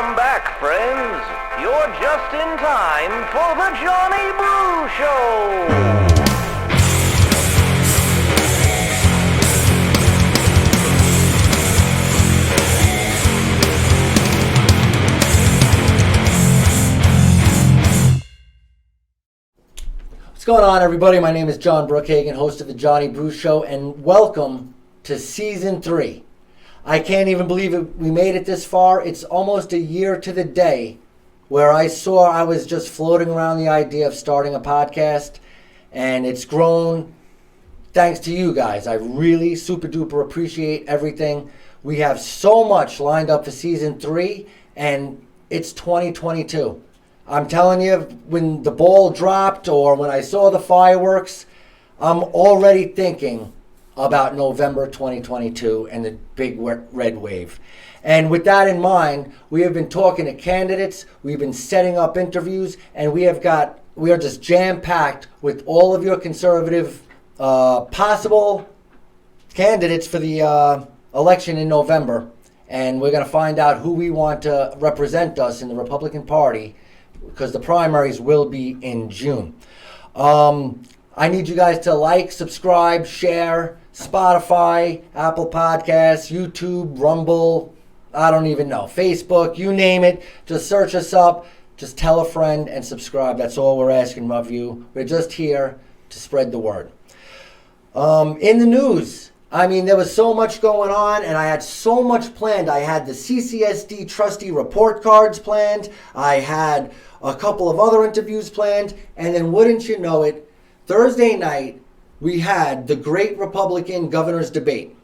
Welcome back, friends. You're just in time for the Johnny Brew Show. What's going on, everybody? My name is John Brookhagen, host of the Johnny Brew Show, and welcome to Season 3. I can't even believe it. We made it this far. It's almost a year to the day where I was just floating around the idea of starting a podcast, and it's grown thanks to you guys. I really super duper appreciate everything. We have so much lined up for Season 3, and it's 2022. I'm telling you, when the ball dropped or when I saw the fireworks, I'm already thinking about November 2022 and the big red wave. And with that in mind, we have been talking to candidates, we've been setting up interviews, and we are just jam-packed with all of your conservative possible candidates for the election in November. And we're going to find out who we want to represent us in the Republican Party, because the primaries will be in June. I need you guys to like, subscribe, share, Spotify, Apple Podcasts, YouTube, Rumble, I don't even know, Facebook, you name it. Just search us up, just tell a friend and subscribe. That's all we're asking of you. We're just here to spread the word. In the news, there was so much going on, and I had so much planned. I had the CCSD trustee report cards planned. I had a couple of other interviews planned, and then wouldn't you know it, Thursday night, we had the great Republican governor's debate.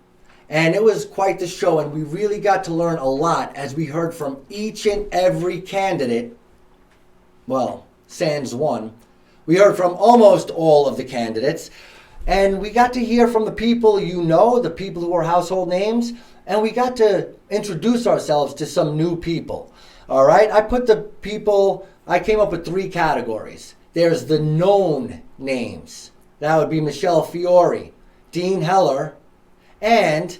And it was quite the show, and we really got to learn a lot as we heard from each and every candidate. Well, sans one. We heard from almost all of the candidates. And we got to hear from the people you know, the people who are household names, and we got to introduce ourselves to some new people. All right? I came up with 3 categories. There's the known names. That would be Michele Fiore, Dean Heller, and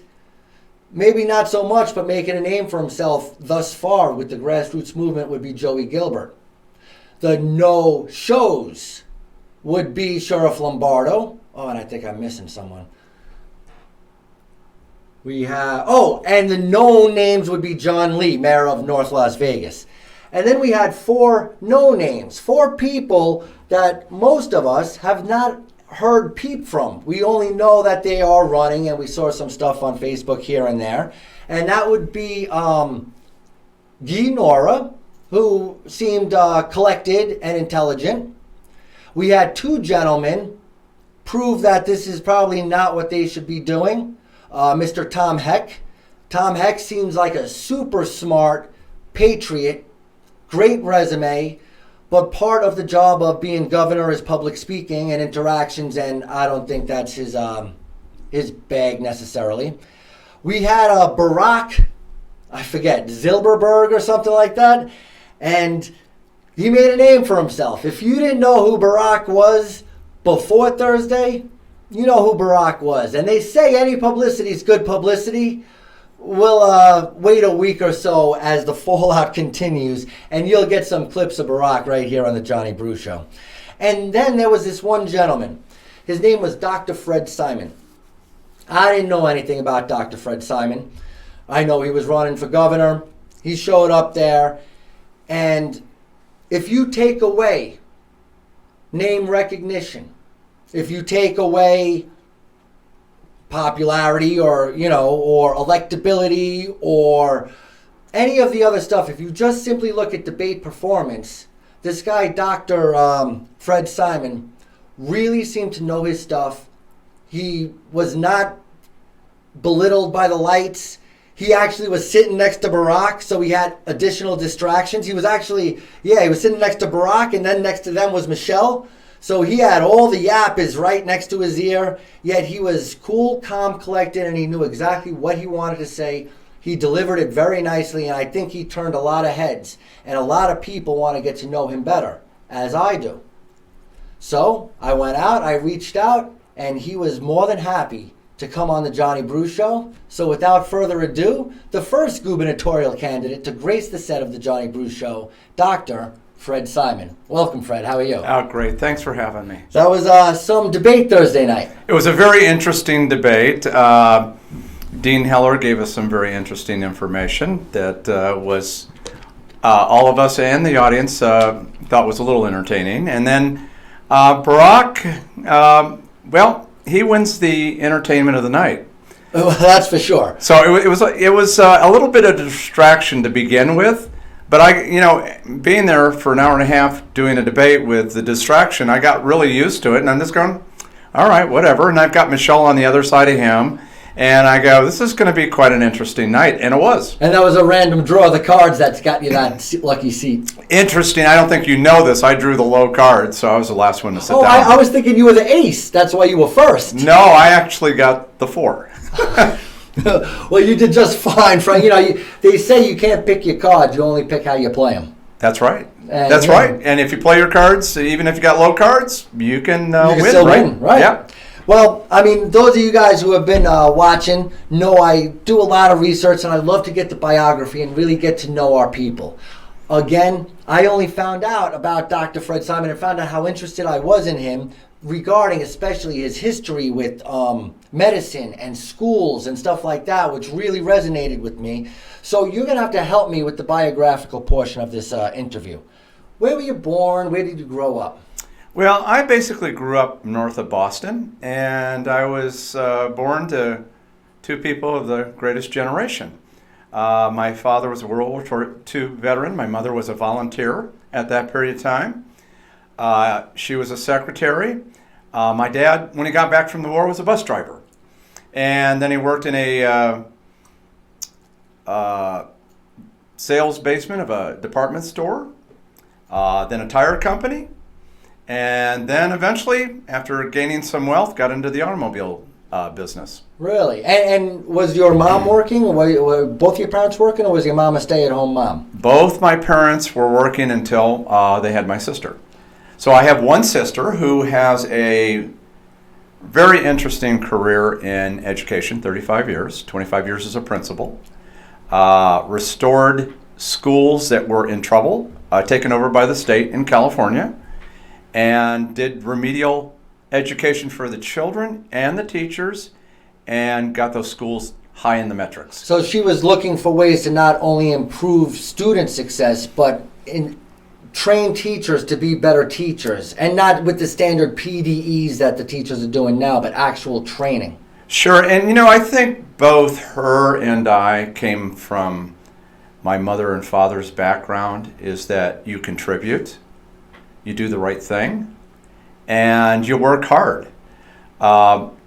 maybe not so much, but making a name for himself thus far with the grassroots movement would be Joey Gilbert. The no-shows would be Sheriff Lombardo. Oh, and I think I'm missing someone. And the known names would be John Lee, mayor of North Las Vegas. And then we had 4 no names, 4 people that most of us have not heard peep from. We only know that they are running, and we saw some stuff on Facebook here and there. And that would be Guy Nora, who seemed collected and intelligent. We had 2 gentlemen prove that this is probably not what they should be doing. Mr. Tom Heck. Tom Heck seems like a super smart patriot, great resume, but part of the job of being governor is public speaking and interactions, and I don't think that's his bag necessarily. We had a Barack, I forget, Zilberberg or something like that, and he made a name for himself. If you didn't know who Barack was before Thursday, you know who Barack was. And they say any publicity is good publicity. We'll wait a week or so as the fallout continues, and you'll get some clips of Barack right here on the Johnny Brew Show. And then there was this one gentleman. His name was Dr. Fred Simon. I didn't know anything about Dr. Fred Simon. I know he was running for governor. He showed up there. And if you take away name recognition, if you take away popularity or electability or any of the other stuff, if you just simply look at debate performance, this guy, Dr. Fred Simon, really seemed to know his stuff. He was not belittled by the lights. He actually was sitting next to Barack, so he had additional distractions. He was sitting next to Barack, and then next to them was Michele. So he had all the yap is right next to his ear, yet he was cool, calm, collected, and he knew exactly what he wanted to say. He delivered it very nicely, and I think he turned a lot of heads. And a lot of people want to get to know him better, as I do. So I went out, I reached out, and he was more than happy to come on the Johnny Brew Show. So without further ado, the first gubernatorial candidate to grace the set of the Johnny Brew Show, Dr. Fred Simon. Welcome, Fred. How are you? Oh, great. Thanks for having me. That was some debate Thursday night. It was a very interesting debate. Dean Heller gave us some very interesting information that was all of us and the audience thought was a little entertaining. And then Barack, well, he wins the entertainment of the night. That's for sure. So it was a little bit of a distraction to begin with, but being there for an hour and a half doing a debate with the distraction, I got really used to it, and I'm just going, all right, whatever. And I've got Michele on the other side of him, and I go, this is going to be quite an interesting night, and it was. And that was a random draw of the cards that's got you that lucky seat. Interesting. I don't think you know this. I drew the low card, so I was the last one to sit down. I was thinking you were the ace. That's why you were first. No, I actually got the 4. Well, you did just fine, Frank. They say you can't pick your cards. You only pick how you play them. That's right. That's right. And if you play your cards, even if you got low cards, you can win, still right? Win, right? Yeah. Well, I mean, those of you guys who have been watching know I do a lot of research, and I love to get the biography and really get to know our people. Again, I only found out about Dr. Fred Simon and found out how interested I was in him regarding especially his history with medicine and schools and stuff like that, which really resonated with me. So you're going to have to help me with the biographical portion of this interview. Where were you born? Where did you grow up? Well, I basically grew up north of Boston, and I was born to two people of the greatest generation. My father was a World War II veteran. My mother was a volunteer at that period of time. She was a secretary. My dad, when he got back from the war, was a bus driver. And then he worked in a sales basement of a department store, then a tire company. And then eventually, after gaining some wealth, got into the automobile business. Really? And was your mom working? Were both your parents working, or was your mom a stay-at-home mom? Both my parents were working until they had my sister. So I have one sister who has a very interesting career in education, 35 years, 25 years as a principal. Restored schools that were in trouble, taken over by the state in California, and did remedial education for the children and the teachers, and got those schools high in the metrics. So she was looking for ways to not only improve student success, but train teachers to be better teachers, and not with the standard PDEs that the teachers are doing now, but actual training. Sure, and I think both her and I came from my mother and father's background, is that you contribute, you do the right thing, and you work hard.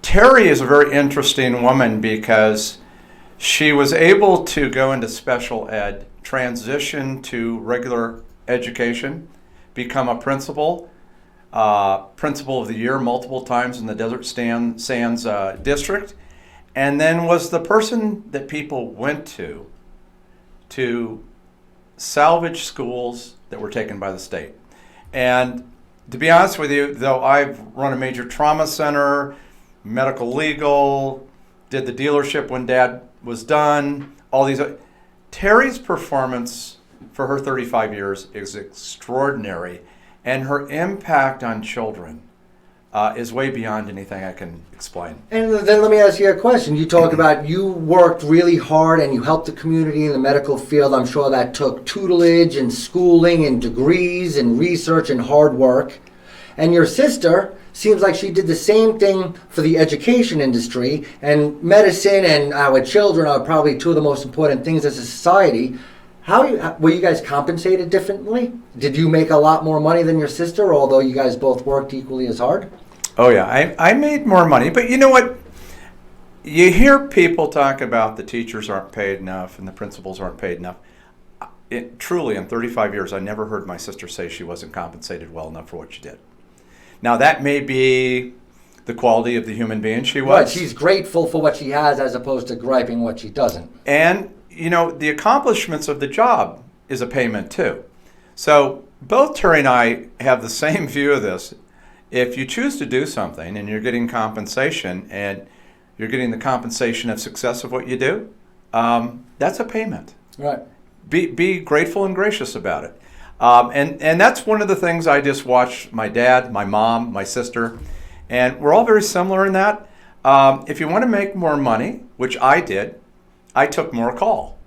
Terry is a very interesting woman because she was able to go into special ed, transition to regular education, become a principal of the year multiple times in the Desert Sands district, and then was the person that people went to salvage schools that were taken by the state. And to be honest with you, though I've run a major trauma center, medical legal, did the dealership when Dad was done, all these, Terry's performance for her 35 years is extraordinary, and her impact on children is way beyond anything I can explain. And then let me ask you a question. You talk about you worked really hard and you helped the community in the medical field. I'm sure that took tutelage and schooling and degrees and research and hard work. And your sister seems like she did the same thing for the education industry, and medicine and our children are probably two of the most important things as a society. Were you guys compensated differently? Did you make a lot more money than your sister, although you guys both worked equally as hard? Oh yeah, I made more money, but you know what? You hear people talk about the teachers aren't paid enough and the principals aren't paid enough. Truly, in 35 years, I never heard my sister say she wasn't compensated well enough for what she did. Now, that may be the quality of the human being she was. Right, she's grateful for what she has as opposed to griping what she doesn't. And, the accomplishments of the job is a payment too. So both Terry and I have the same view of this. If you choose to do something and you're getting compensation and you're getting the compensation of success of what you do, that's a payment. Right. Be grateful and gracious about it. And that's one of the things I just watched my dad, my mom, my sister, and we're all very similar in that. If you want to make more money, which I did, I took more call.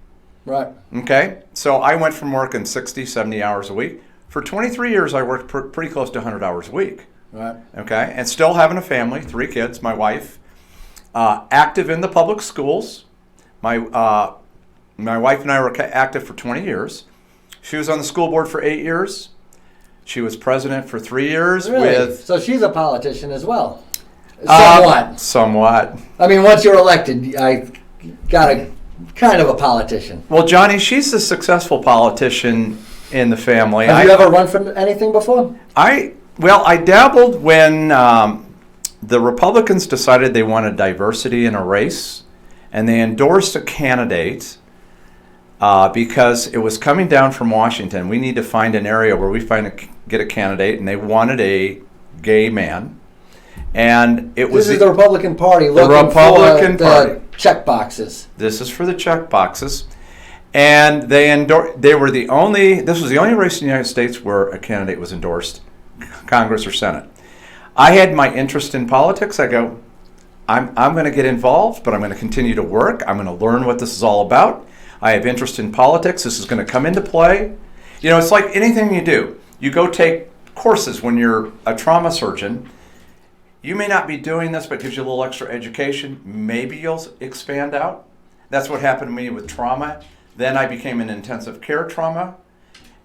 Right. Okay? So I went from working 60, 70 hours a week. For 23 years, I worked pretty close to 100 hours a week. Right. Okay? And still having a family, 3 kids, my wife, active in the public schools. My wife and I were active for 20 years. She was on the school board for 8 years. She was president for 3 years. Really? So she's a politician as well. Somewhat. Somewhat. I mean, once you're elected, I got a kind of a politician. Well, Johnny, she's a successful politician in the family. Have you ever run for anything before? I dabbled when the Republicans decided they wanted diversity in a race, and they endorsed a candidate because it was coming down from Washington. We need to find an area where we get a candidate, and they wanted a gay man. And it was the Republican Party looking for the check boxes. This is for the check boxes. And this was the only race in the United States where a candidate was endorsed, Congress or Senate. I had my interest in politics. I go, I'm going to get involved, but I'm going to continue to work. I'm going to learn what this is all about. I have interest in politics. This is going to come into play. You know, it's like anything you do. You go take courses when you're a trauma surgeon. You may not be doing this, but it gives you a little extra education. Maybe you'll expand out. That's what happened to me with trauma. Then I became an intensive care trauma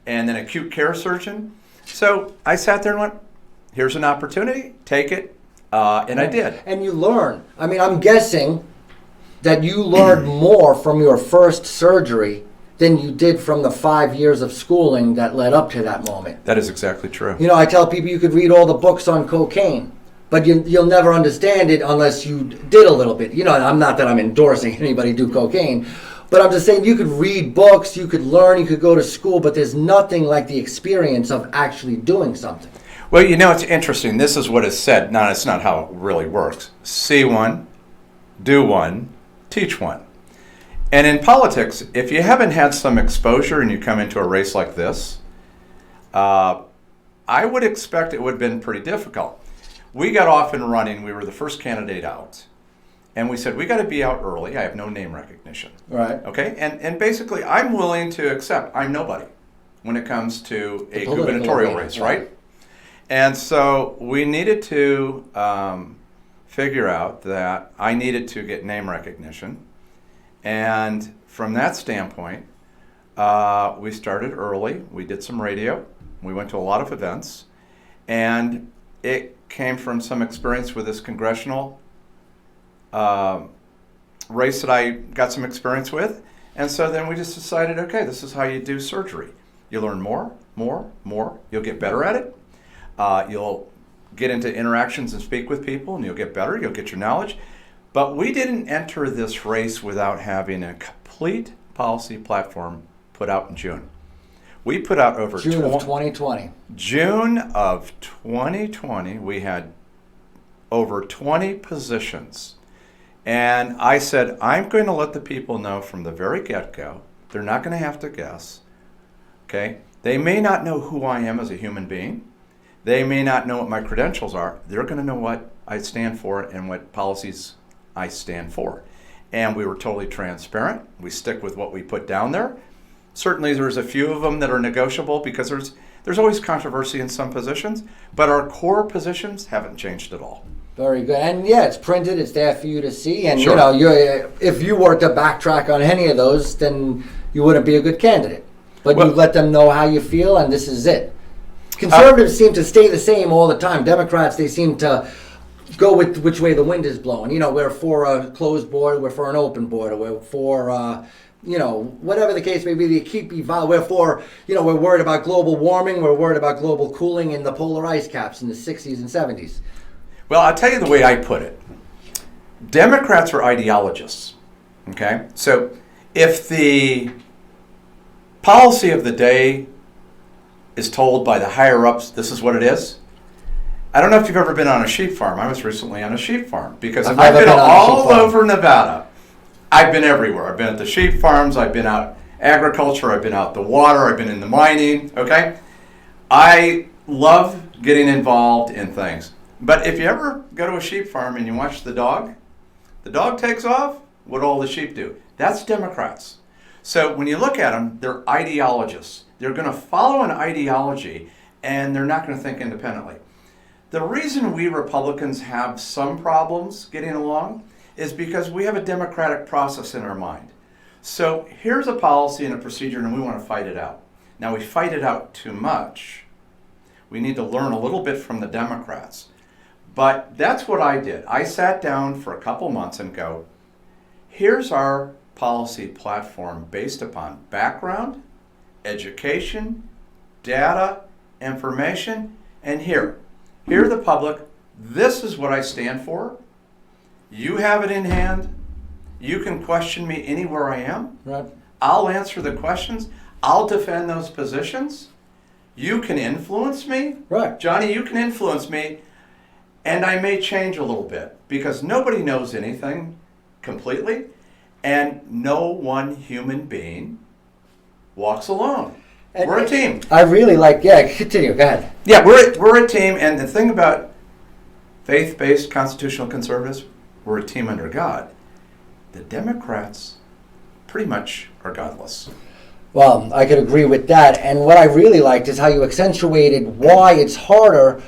and then acute care surgeon. So I sat there and went, here's an opportunity, take it, and I did. And you learn. I mean, I'm guessing that you learned more from your first surgery than you did from the 5 years of schooling that led up to that moment. That is exactly true. You know, I tell people you could read all the books on cocaine, but you'll never understand it unless you did a little bit. You know, I'm not that I'm endorsing anybody do cocaine, but I'm just saying you could read books, you could learn, you could go to school, but there's nothing like the experience of actually doing something. Well, you know, it's interesting. This is what is said. Now, it's not how it really works. See one, do one, teach one. And in politics, if you haven't had some exposure and you come into a race like this, I would expect it would have been pretty difficult. We got off and running. We were the first candidate out. And we said, we got to be out early. I have no name recognition. Right. Okay? And basically, I'm willing to accept I'm nobody when it comes to a gubernatorial race, right? And so we needed to figure out that I needed to get name recognition. And from that standpoint, we started early. We did some radio. We went to a lot of events. And it came from some experience with this congressional race that I got some experience with. And so then we just decided, okay, this is how you do surgery. You learn more. You'll get better at it. You'll get into interactions and speak with people, and you'll get better. You'll get your knowledge. But we didn't enter this race without having a complete policy platform put out in June. We put out over June of 2020. June of 2020, we had over 20 positions. And I said, I'm going to let the people know from the very get-go. They're not going to have to guess. Okay? They may not know who I am as a human being. They may not know what my credentials are. They're going to know what I stand for and what policies I stand for. And we were totally transparent. We stick with what we put down there. Certainly there's a few of them that are negotiable because there's always controversy in some positions, but our core positions haven't changed at all. Very good. And yeah, it's printed, it's there for you to see. And Sure. you know, if you were to backtrack on any of those, then you wouldn't be a good candidate. But you let them know how you feel, and this is it. Conservatives seem to stay the same all the time. Democrats, they seem to go with which way the wind is blowing. You know, we're for a closed border, we're for an open border, we're for, you know, whatever the case may be, they keep evolving. We're for, you know, we're worried about global warming, we're worried about global cooling and the polar ice caps in the 60s and 70s. Well, I'll tell you the way I put it. Democrats are ideologists, okay? So if the policy of the day is told by the higher-ups, this is what it is, I don't know if you've ever been on a sheep farm. I was recently on a sheep farm because I've I've never been been on a all sheep farm. over Nevada. I've been everywhere. I've been at the sheep farms. I've been out agriculture. I've been out the water. I've been in the mining. Okay, I love getting involved in things. But if you ever go to a sheep farm and you watch the dog takes off. What do all the sheep do? That's Democrats. So when you look at them, they're ideologists. They're going to follow an ideology, and they're not going to think independently. The reason we Republicans have some problems getting along is because we have a democratic process in our mind. So here's a policy and a procedure, and we want to fight it out. Now, we fight it out too much. We need to learn a little bit from the Democrats. But that's what I did. I sat down for a couple months and go, here's our policy platform based upon background, education, data, information, and here the public, this is what I stand for. You have it in hand. You can question me anywhere I am. Right. I'll answer the questions. I'll defend those positions. You can influence me. Right. Johnny, you can influence me, and I may change a little bit because nobody knows anything completely, and no one human being walks alone. And we're a team. I really like, continue, go ahead. Yeah, we're a team, and the thing about faith-based constitutional conservatives, we're a team under God. The Democrats pretty much are godless. Well, I could agree with that. And what I really liked is how you accentuated why it's harder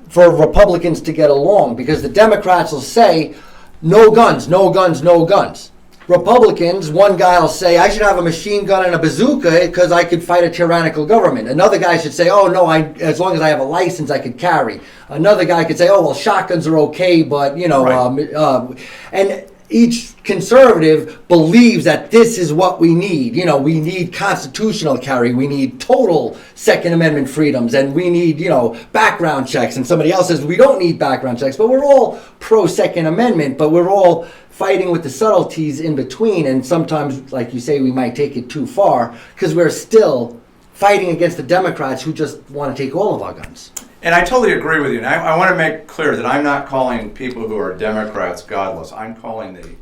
for Republicans to get along. Because the Democrats will say, no guns, no guns, no guns. Republicans, one guy will say, I should have a machine gun and a bazooka because I could fight a tyrannical government. Another guy should say, oh, no, as long as I have a license, I could carry. Another guy could say, oh, well, shotguns are okay, but, Right. And each conservative believes that this is what we need. We need constitutional carry. We need total Second Amendment freedoms. And we need, background checks. And somebody else says we don't need background checks. But we're all pro-Second Amendment. But we're all fighting with the subtleties in between. And sometimes, like you say, we might take it too far because we're still fighting against the Democrats who just want to take all of our guns. And I totally agree with you. And I want to make clear that I'm not calling people who are Democrats godless. I'm calling the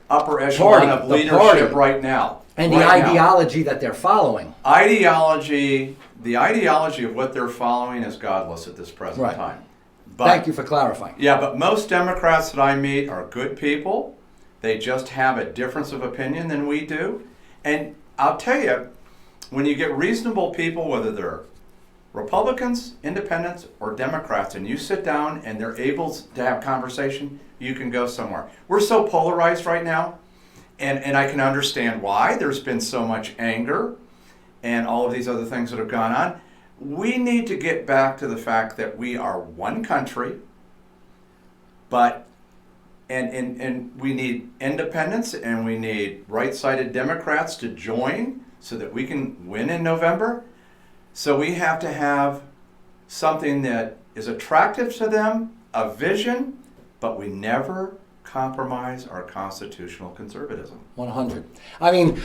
upper echelon of leadership right now. And the ideology that they're following. The ideology of what they're following is godless at this present time. But, thank you for clarifying. Yeah, but most Democrats that I meet are good people. They just have a difference of opinion than we do. And I'll tell you, when you get reasonable people, whether they're Republicans, independents, or Democrats, and you sit down and they're able to have conversation, you can go somewhere. We're so polarized right now, and I can understand why. There's been so much anger and all of these other things that have gone on. We need to get back to the fact that we are one country, but and we need independence, and we need right-sided Democrats to join so that we can win in November. So we have to have something that is attractive to them, a vision, but we never compromise our constitutional conservatism. 100. I mean,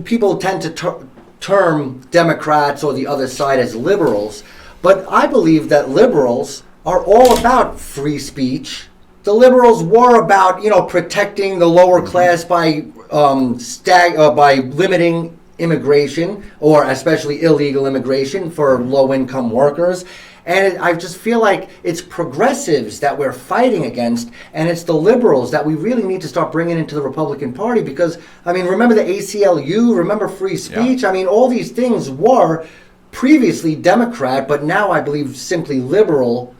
people tend to term Democrats or the other side as liberals, but I believe that liberals are all about free speech. The liberals were about, protecting the lower class by limiting immigration, or especially illegal immigration for low-income workers. And I just feel like it's progressives that we're fighting against, and it's the liberals that we really need to start bringing into the Republican Party because, remember the ACLU, remember free speech? Yeah. All these things were previously Democrat, but now I believe simply liberal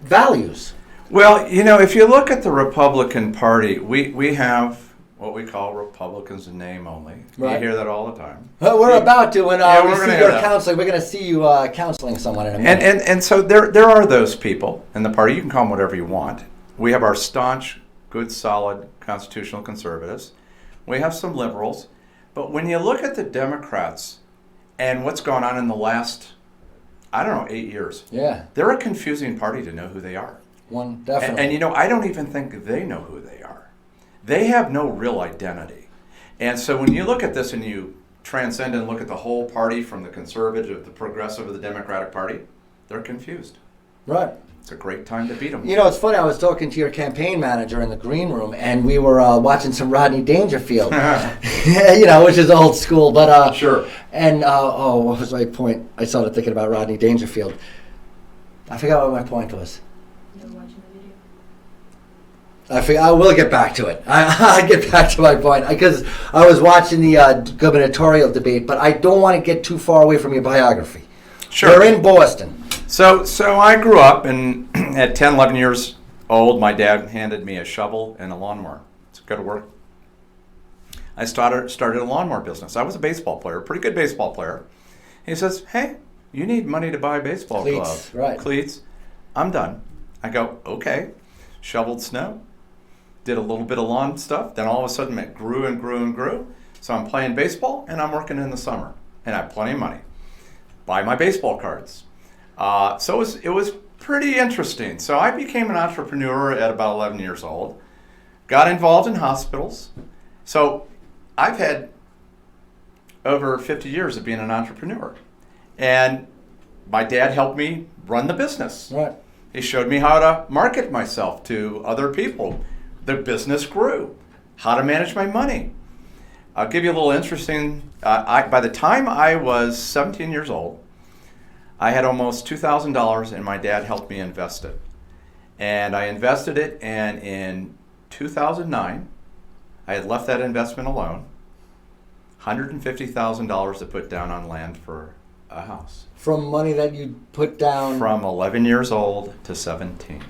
values. Well, if you look at the Republican Party, we have what we call Republicans in name only. Right. You hear that all the time. Well, we're about to when we see your counseling. We're going to see you counseling someone in a minute. And so there are those people in the party. You can call them whatever you want. We have our staunch, good, solid constitutional conservatives. We have some liberals. But when you look at the Democrats and what's gone on in the last, 8 years, they're a confusing party to know who they are. Definitely. And I don't even think they know who they are. They have no real identity. And so when you look at this and you transcend and look at the whole party from the conservative, the progressive, or the Democratic Party, they're confused. Right. it's a great time to beat them. You know, it's funny. I was talking to your campaign manager in the green room, and we were watching some Rodney Dangerfield. You know, which is old school, but Sure. And what was my point? I started thinking about Rodney Dangerfield. I forgot what my point was. You were watching the video. I will get back to it. I'll get back to my point because I was watching the gubernatorial debate, but I don't want to get too far away from your biography. Sure. You're in Boston. So I grew up, and at 10, 11 years old, my dad handed me a shovel and a lawnmower to go to work. I started a lawnmower business. I was a baseball player, a pretty good baseball player. He says, hey, you need money to buy a baseball glove. Right. Cleats. I'm done. I go, okay. Shoveled snow. Did a little bit of lawn stuff. Then all of a sudden it grew and grew and grew. So I'm playing baseball, and I'm working in the summer. And I have plenty of money. Buy my baseball cards. So it was pretty interesting. So I became an entrepreneur at about 11 years old. Got involved in hospitals. So I've had over 50 years of being an entrepreneur. And my dad helped me run the business. Right. He showed me how to market myself to other people. The business grew. How to manage my money. I'll give you a little interesting. By the time I was 17 years old, I had almost $2,000, and my dad helped me invest it. And I invested it, and in 2009, I had left that investment alone. $150,000 to put down on land for a house. From money that you put down. From 11 years old to 17.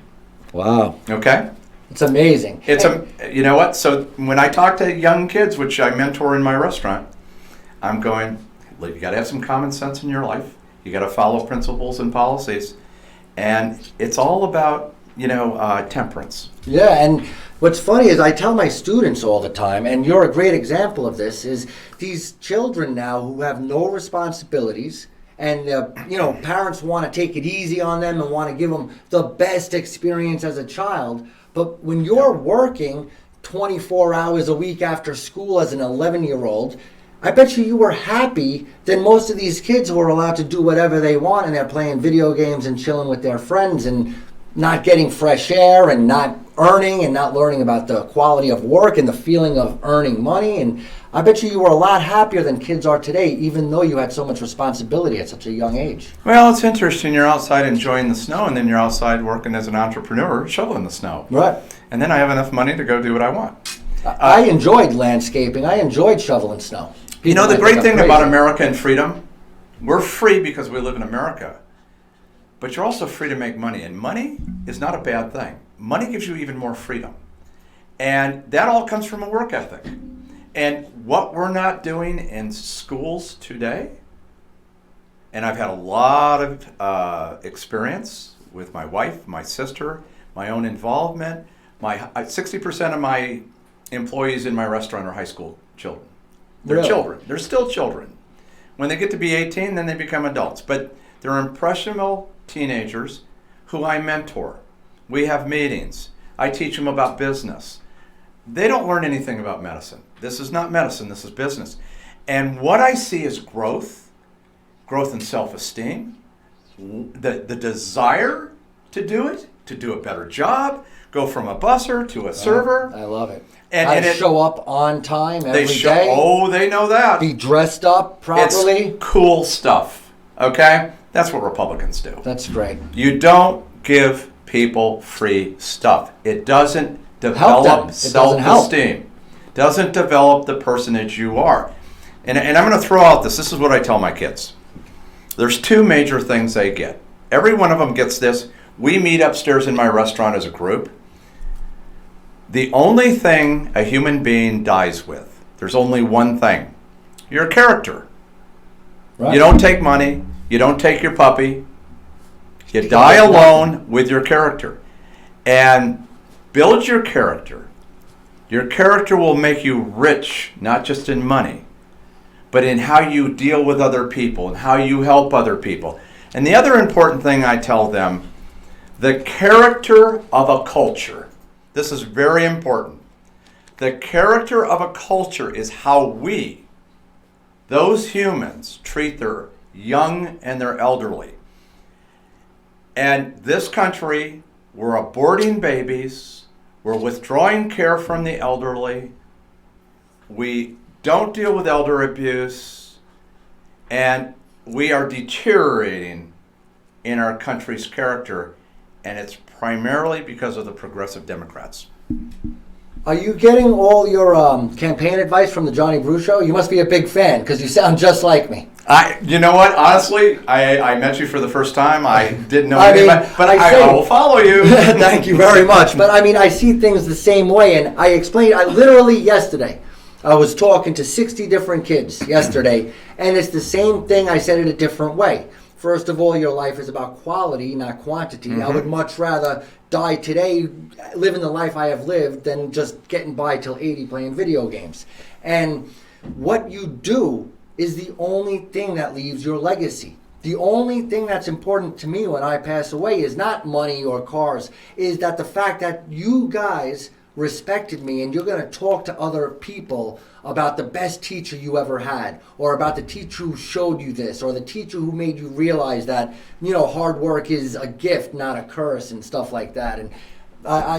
Wow. Okay? It's amazing. You know what? So when I talk to young kids, which I mentor in my restaurant, I'm going, you got to have some common sense in your life. You got to follow principles and policies. And it's all about, temperance. Yeah, and what's funny is I tell my students all the time, and you're a great example of this, is these children now who have no responsibilities, and parents want to take it easy on them and want to give them the best experience as a child. But when you're working 24 hours a week after school as an 11-year-old, I bet you were happy than most of these kids who are allowed to do whatever they want, and they're playing video games and chilling with their friends and not getting fresh air and not earning and not learning about the quality of work and the feeling of earning money. And I bet you were a lot happier than kids are today, even though you had so much responsibility at such a young age. Well, it's interesting. You're outside enjoying the snow, and then you're outside working as an entrepreneur, shoveling the snow. Right. And then I have enough money to go do what I want. I enjoyed landscaping. I enjoyed shoveling snow. The great thing about America and freedom, we're free because we live in America. But you're also free to make money. And money is not a bad thing. Money gives you even more freedom. And that all comes from a work ethic. And what we're not doing in schools today, and I've had a lot of experience with my wife, my sister, my own involvement. 60% of my employees in my restaurant are high school children. They're Really? children. They're still children. When they get to be 18, then they become adults. But they're impressionable teenagers who I mentor. We have meetings. I teach them about business. They don't learn anything about medicine. This is not medicine. This is business. And what I see is growth in self-esteem, the desire to do it, to do a better job, go from a busser to a server. I love it. And show up on time every day. They know that. Be dressed up properly. It's cool stuff, okay? That's what Republicans do. That's great. You don't give people free stuff. It doesn't develop self-esteem. Doesn't develop the personage you are. And I'm going to throw out this. This is what I tell my kids. There's two major things they get. Every one of them gets this. We meet upstairs in my restaurant as a group. The only thing a human being dies with, there's only one thing. Your character. Right. You don't take money. You don't take your puppy. You die alone with your character. And build your character. Your character will make you rich, not just in money, but in how you deal with other people and how you help other people. And the other important thing I tell them, the character of a culture. This is very important. The character of a culture is how we, those humans, treat their young and their elderly. And this country, we're aborting babies, we're withdrawing care from the elderly, we don't deal with elder abuse, and we are deteriorating in our country's character, and it's primarily because of the progressive Democrats. Are you getting all your campaign advice from the Johnny Brew Show? You must be a big fan because you sound just like me. You know what? Honestly, I met you for the first time. I didn't know I anything mean, about, but I I will follow you. Thank you very much. But I mean, I see things the same way, and I explained. I literally yesterday, I was talking to 60 different kids yesterday, and it's the same thing. I said it a different way. First of all, your life is about quality, not quantity. Mm-hmm. I would much rather die today living the life I have lived than just getting by till 80 playing video games. And what you do is the only thing that leaves your legacy. The only thing that's important to me when I pass away is not money or cars, is that the fact that you guys respected me and you're going to talk to other people about the best teacher you ever had, or about the teacher who showed you this, or the teacher who made you realize that, you know, hard work is a gift, not a curse, and stuff like that. And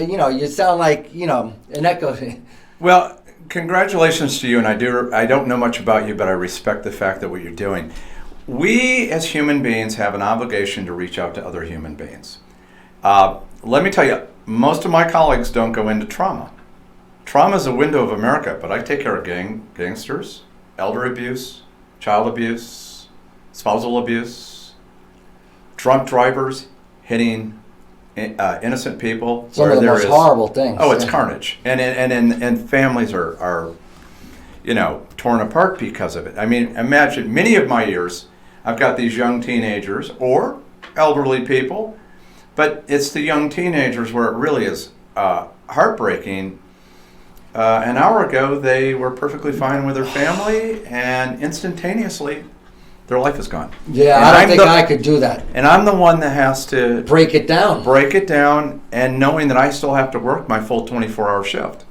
you know, you sound like, you know, an echo. Well, congratulations to you, and I don't know much about you, but I respect the fact that what you're doing. We as human beings have an obligation to reach out to other human beings. Let me tell you, most of my colleagues don't go into trauma. Trauma is a window of America, but I take care of gangsters, elder abuse, child abuse, spousal abuse, drunk drivers hitting innocent people. Some of the most horrible things. Oh, it's carnage, and families are, you know, torn apart because of it. I mean, imagine many of my years, I've got these young teenagers or elderly people, but it's the young teenagers where it really is heartbreaking. An hour ago, they were perfectly fine with their family, and instantaneously, their life is gone. Yeah, and I don't think I could do that. And I'm the one that has to break it down, and knowing that I still have to work my full 24-hour shift.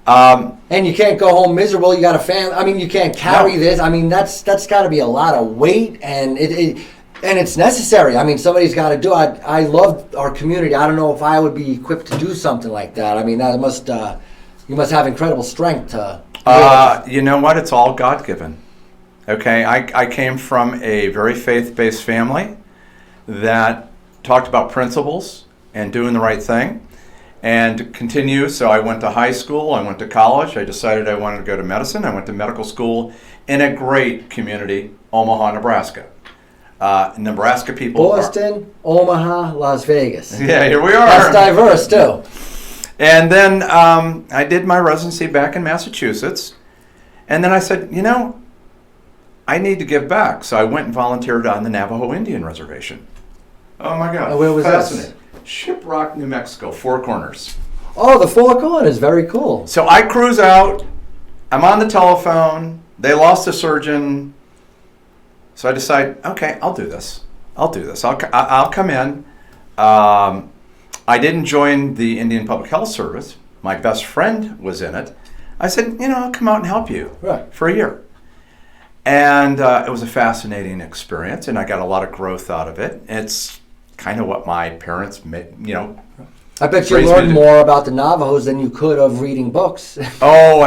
And you can't go home miserable. You got a family. I mean, you can't carry this. I mean, that's got to be a lot of weight, and it's necessary. I mean, somebody's got to do it. I love our community. I don't know if I would be equipped to do something like that. I mean, that must you must have incredible strength to. You know what? It's all God-given. Okay, I came from a very faith-based family that talked about principles and doing the right thing, and continue. So I went to high school, I went to college, I decided I wanted to go to medicine. I went to medical school in a great community, Omaha, Nebraska. Nebraska people Boston, Omaha, Las Vegas. Yeah, here we are. That's diverse, too. And then I did my residency back in Massachusetts, and then I said, you know, I need to give back. So I went and volunteered on the Navajo Indian Reservation. Oh my God. Where was fascinating. Shiprock, New Mexico, Four Corners. Oh, the Four Corners, very cool. So I cruise out, I'm on the telephone, they lost a surgeon, so I decide, okay, I'll do this. I'll come in. I didn't join the Indian Public Health Service. My best friend was in it. I said, you know, I'll come out and help you for a year. And it was a fascinating experience, and I got a lot of growth out of it. It's kind of what my parents made, you know. I bet you learned more about the Navajos than you could of reading books. What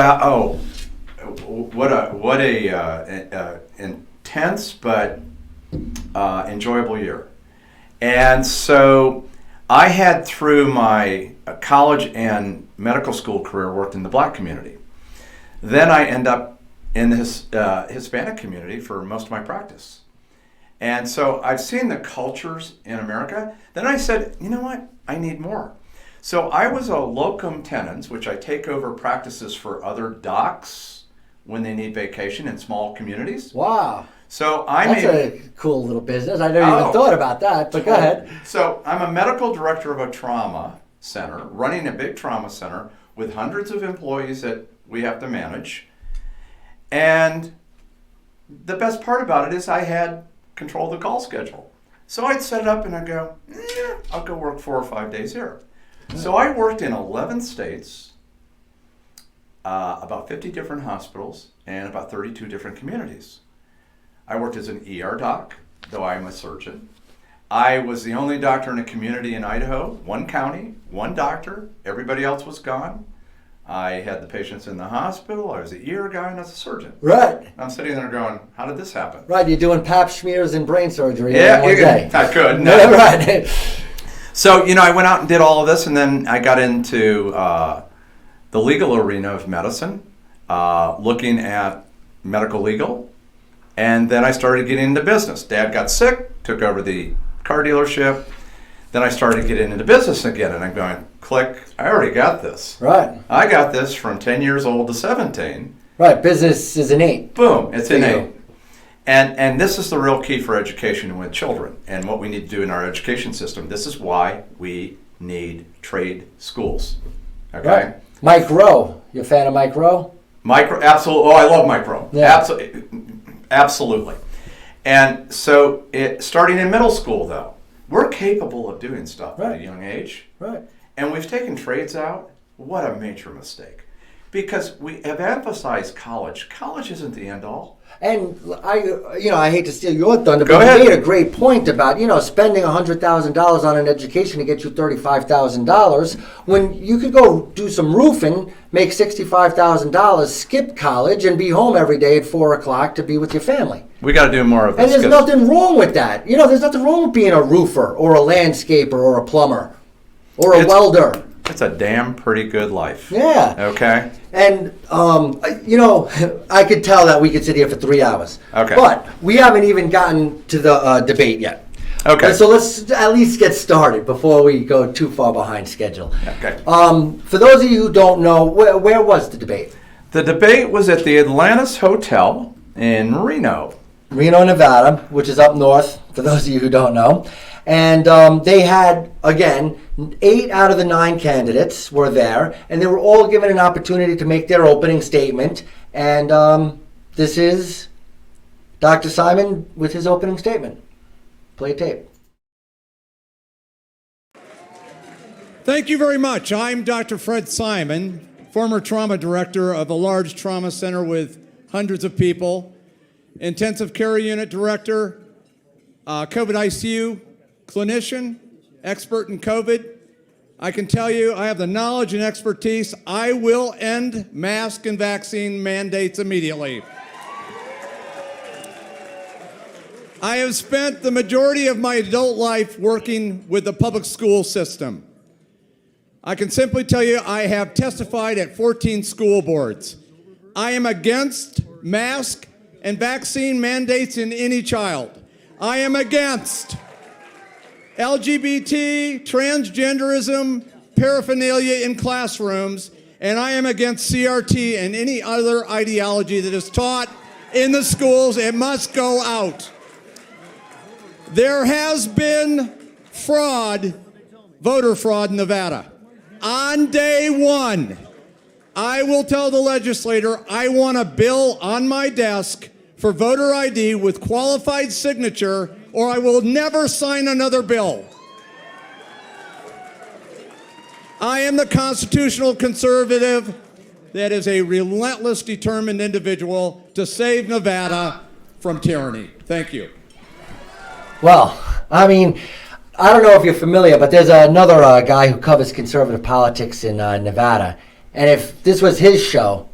a intense but enjoyable year. And so I had, through my college and medical school career, worked in the black community. Then I end up in the Hispanic community for most of my practice. And so I've seen the cultures in America. Then I said, you know what? I need more. So I was a locum tenens, which I take over practices for other docs when they need vacation in small communities. Wow. So That's a cool little business. I never even thought about that, but go ahead. So I'm a medical director of a trauma center, running a big trauma center with hundreds of employees that we have to manage. And the best part about it is I had control of the call schedule. So I'd set it up and I'd go, I'll go work 4 or 5 days here. So I worked in 11 states, about 50 different hospitals, and about 32 different communities. I worked as an ER doc, though I'm a surgeon. I was the only doctor in a community in Idaho, one county, one doctor. Everybody else was gone. I had the patients in the hospital. I was an ear guy, and I was a surgeon. Right. I'm sitting there going, how did this happen? Right, you're doing pap smears and brain surgery Yeah, in one day. I could. No. Yeah, right. So, I went out and did all of this, and then I got into the legal arena of medicine, looking at medical legal, and then I started getting into business. Dad got sick, took over the car dealership. Then I started getting into business again, and I'm going, click, I already got this. Right. I got this from 10 years old to 17. Right, business is innate. Boom, it's For you. innate. And this is the real key for education with children and what we need to do in our education system. This is why we need trade schools. Okay? Right. Mike Rowe. You a fan of Mike Rowe? Absolutely. Oh, I love Mike Rowe. Yeah. Absolutely. And so, starting in middle school, though, we're capable of doing stuff at a young age. Right. And we've taken trades out. What a major mistake. Because we have emphasized college. College isn't the end all. And I hate to steal your thunder, Go but ahead. you made a great point about, spending $100,000 on an education to get you $35,000 when you could go do some roofing, make $65,000, skip college, and be home every day at 4 o'clock to be with your family. We got to do more of this. And there's 'cause nothing wrong with that. There's nothing wrong with being a roofer or a landscaper or a plumber or a welder. It's a damn pretty good life. Yeah. Okay? And, I could tell that we could sit here for 3 hours. Okay. But we haven't even gotten to the debate yet. Okay. So let's at least get started before we go too far behind schedule. Okay. For those of you who don't know, where was the debate? The debate was at the Atlantis Hotel in Reno. Reno, Nevada, which is up north, for those of you who don't know. And they had, again, 8 out of the 9 candidates were there, and they were all given an opportunity to make their opening statement. And this is Dr. Simon with his opening statement. Play tape. Thank you very much. I'm Dr. Fred Simon, former trauma director of a large trauma center with hundreds of people, intensive care unit director, COVID ICU clinician, expert in COVID. I can tell you I have the knowledge and expertise. I will end mask and vaccine mandates immediately. I have spent the majority of my adult life working with the public school system. I can simply tell you I have testified at 14 school boards. I am against mask and vaccine mandates in any child. I am against LGBT, transgenderism, paraphernalia in classrooms, and I am against CRT and any other ideology that is taught in the schools. It must go out. There has been fraud, voter fraud in Nevada. On day one, I will tell the legislator I want a bill on my desk for voter ID with qualified signature, or I will never sign another bill. I am the constitutional conservative that is a relentless, determined individual to save Nevada from tyranny. Thank you. Well, I don't know if you're familiar, but there's another guy who covers conservative politics in Nevada. And if this was his show,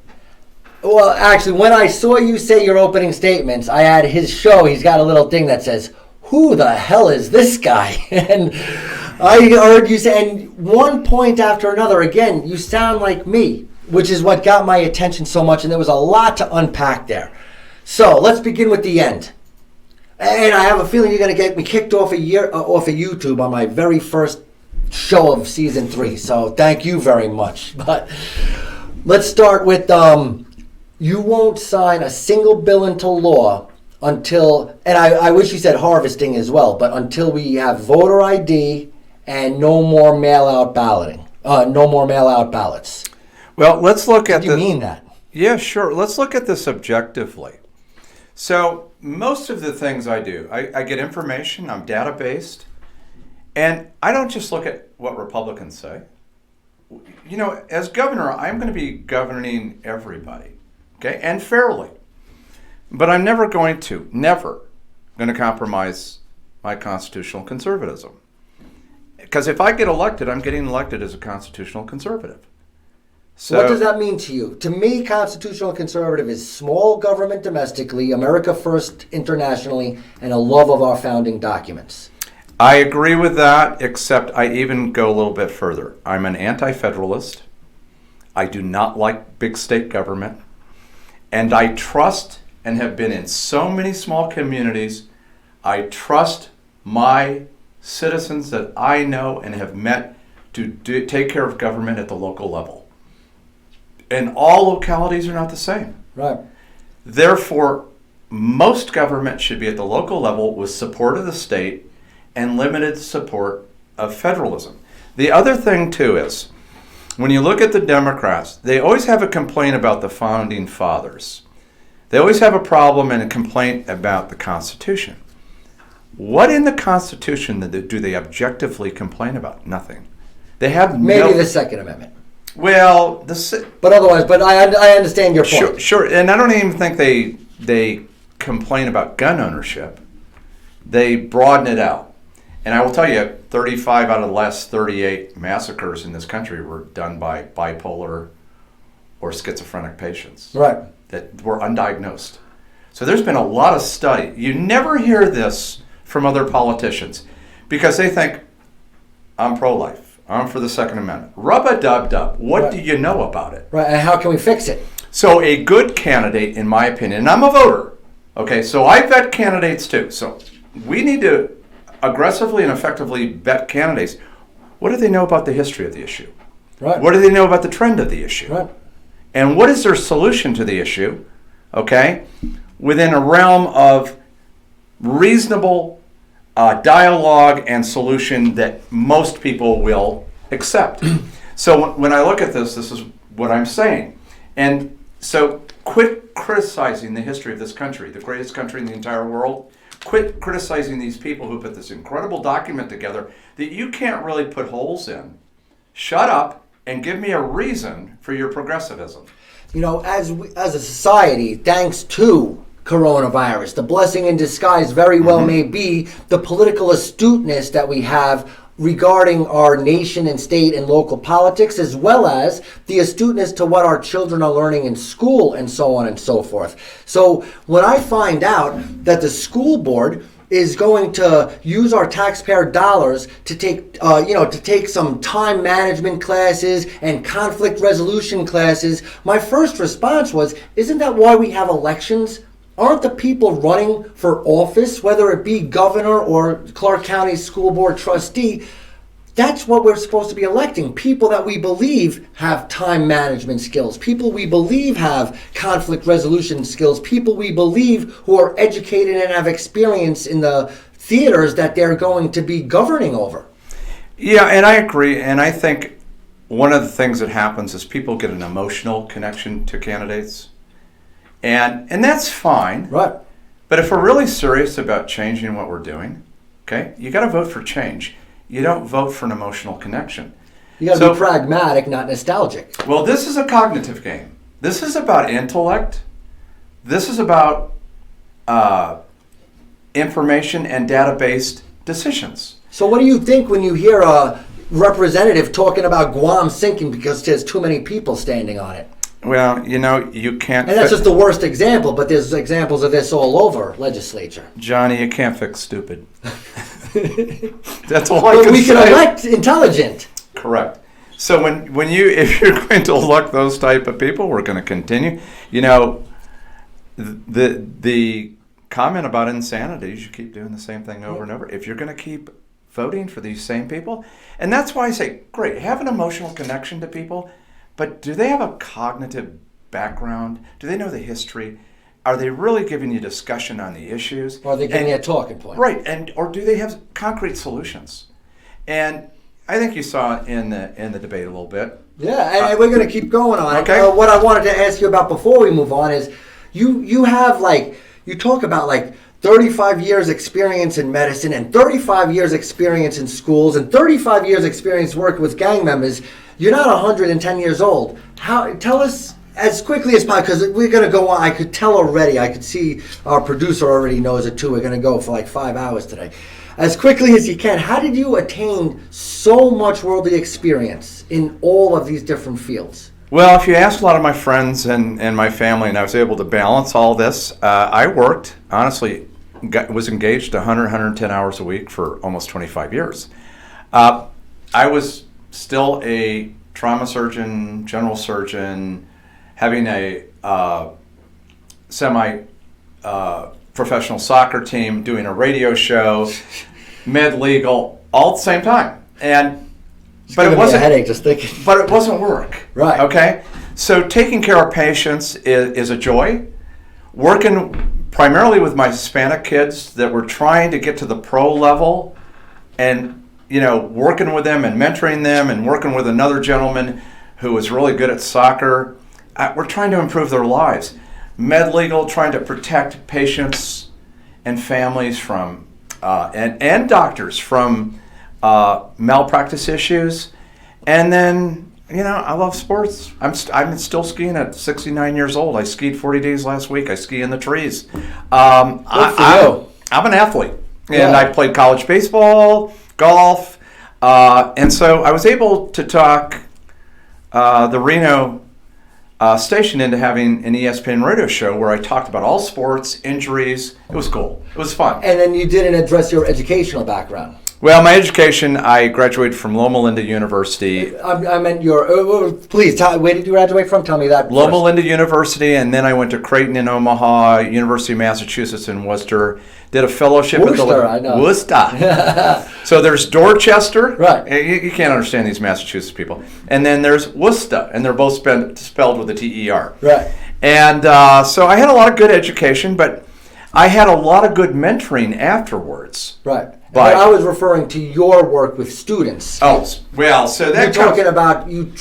well, actually, when I saw you say your opening statements, I had his show. He's got a little thing that says, "Who the hell is this guy?" And I heard you say, and one point after another, again, you sound like me, which is what got my attention so much. And there was a lot to unpack there. So let's begin with the end. And I have a feeling you're going to get me kicked off off of YouTube on my very first show of season 3. So thank you very much. But let's start with you won't sign a single bill into law until, and I wish you said harvesting as well, but until we have voter ID and no more mail-out balloting, no more mail-out ballots. Well, let's look at What do you mean that? Yeah, sure. Let's look at this objectively. So most of the things I do, I get information, I'm data-based, and I don't just look at what Republicans say. As governor, I'm going to be governing everybody, okay, and fairly. But I'm never going to compromise my constitutional conservatism. Because if I get elected, I'm getting elected as a constitutional conservative. So, What does that mean to you? To me, constitutional conservative is small government domestically, America first internationally, and a love of our founding documents. I agree with that, except I even go a little bit further. I'm an anti-federalist. I do not like big state government. And I trust, and have been in so many small communities, I trust my citizens that I know and have met to take care of government at the local level. And all localities are not the same. Right. Therefore, most government should be at the local level with support of the state and limited support of federalism. The other thing, too, is when you look at the Democrats, they always have a complaint about the founding fathers. They always have a problem and a complaint about the Constitution. What in the Constitution do they objectively complain about? Nothing. They have Maybe the Second Amendment. Well, But otherwise, but I understand your point. Sure, and I don't even think they complain about gun ownership. They broaden it out. And I will tell you, 35 out of the last 38 massacres in this country were done by bipolar or schizophrenic patients. Right. That were undiagnosed. So there's been a lot of study. You never hear this from other politicians because they think, I'm pro-life. I'm for the Second Amendment. Rub-a-dub-dub. What do you know about it? Right, and how can we fix it? So a good candidate, in my opinion, and I'm a voter, okay, so I vet candidates too. So we need to aggressively and effectively vet candidates. What do they know about the history of the issue? Right. What do they know about the trend of the issue? Right. And what is their solution to the issue, okay, within a realm of reasonable dialogue and solution that most people will accept. So when I look at this is what I'm saying. And so quit criticizing the history of this country, the greatest country in the entire world. Quit criticizing these people who put this incredible document together that you can't really put holes in. Shut up and give me a reason for your progressivism. You know, as a society, thanks to coronavirus, the blessing in disguise very well may be the political astuteness that we have regarding our nation and state and local politics, as well as the astuteness to what our children are learning in school and so on and so forth. So when I find out that the school board is going to use our taxpayer dollars to take some time management classes and conflict resolution classes, my first response was, isn't that why we have elections? Aren't the people running for office, whether it be governor or Clark County School Board trustee, that's what we're supposed to be electing. People that we believe have time management skills, people we believe have conflict resolution skills, people we believe who are educated and have experience in the theaters that they're going to be governing over. Yeah, and I agree. And I think one of the things that happens is people get an emotional connection to candidates. And that's fine. Right. But if we're really serious about changing what we're doing, okay, you got to vote for change. You don't vote for an emotional connection. You got to be pragmatic, not nostalgic. Well, this is a cognitive game. This is about intellect. This is about information and data-based decisions. So what do you think when you hear a representative talking about Guam sinking because there's too many people standing on it? Well, you can't... And that's just the worst example, but there's examples of this all over legislature. Johnny, you can't fix stupid. That's all I can say. But we can elect intelligent. Correct. So if you're going to elect those type of people, we're going to continue. The comment about insanity is you keep doing the same thing over and over. If you're going to keep voting for these same people, and that's why I say, great, have an emotional connection to people. But do they have a cognitive background? Do they know the history? Are they really giving you discussion on the issues? Or are they giving you a talking point? Right, or do they have concrete solutions? And I think you saw it in the debate a little bit. Yeah, and we're going to keep going on. Okay. What I wanted to ask you about before we move on is, you have you talk about 35 years experience in medicine and 35 years experience in schools and 35 years experience working with gang members. You're not 110 years old. Tell us as quickly as possible, because we're going to go on. I could tell already. I could see our producer already knows it too. We're going to go for 5 hours today. as quickly as you can, how did you attain so much worldly experience in all of these different fields? Well, if you ask a lot of my friends and my family, and I was able to balance all this, I worked, honestly, was engaged 100, 110 hours a week for almost 25 years. I was still a trauma surgeon, general surgeon, having a semi-professional soccer team, doing a radio show, med legal, all at the same time. But it wasn't a headache just thinking. But it wasn't work. Right. Okay. So taking care of patients is a joy. Working primarily with my Hispanic kids that were trying to get to the pro level, and working with them and mentoring them, and working with another gentleman who was really good at soccer. We're trying to improve their lives. Med legal, trying to protect patients and families from and doctors from malpractice issues. And then, I love sports. I'm still skiing at 69 years old. I skied 40 days last week. I ski in the trees. I'm an athlete. And I played college baseball, golf. And so I was able to talk the Reno station into having an ESPN radio show where I talked about all sports, injuries. It was cool. It was fun. And then you didn't address your educational background. Well, my education, I graduated from Loma Linda University. I meant your, please, where did you graduate from? Tell me that Loma first. Linda University, and then I went to Creighton in Omaha, University of Massachusetts in Worcester, did a fellowship Worcester, I know. Worcester. So there's Dorchester. Right. You can't understand these Massachusetts people. And then there's Worcester, and they're both spelled with a T-E-R. Right. And so I had a lot of good education, but I had a lot of good mentoring afterwards. Right. But I was referring to your work with students. Oh, well, so that You're talking about you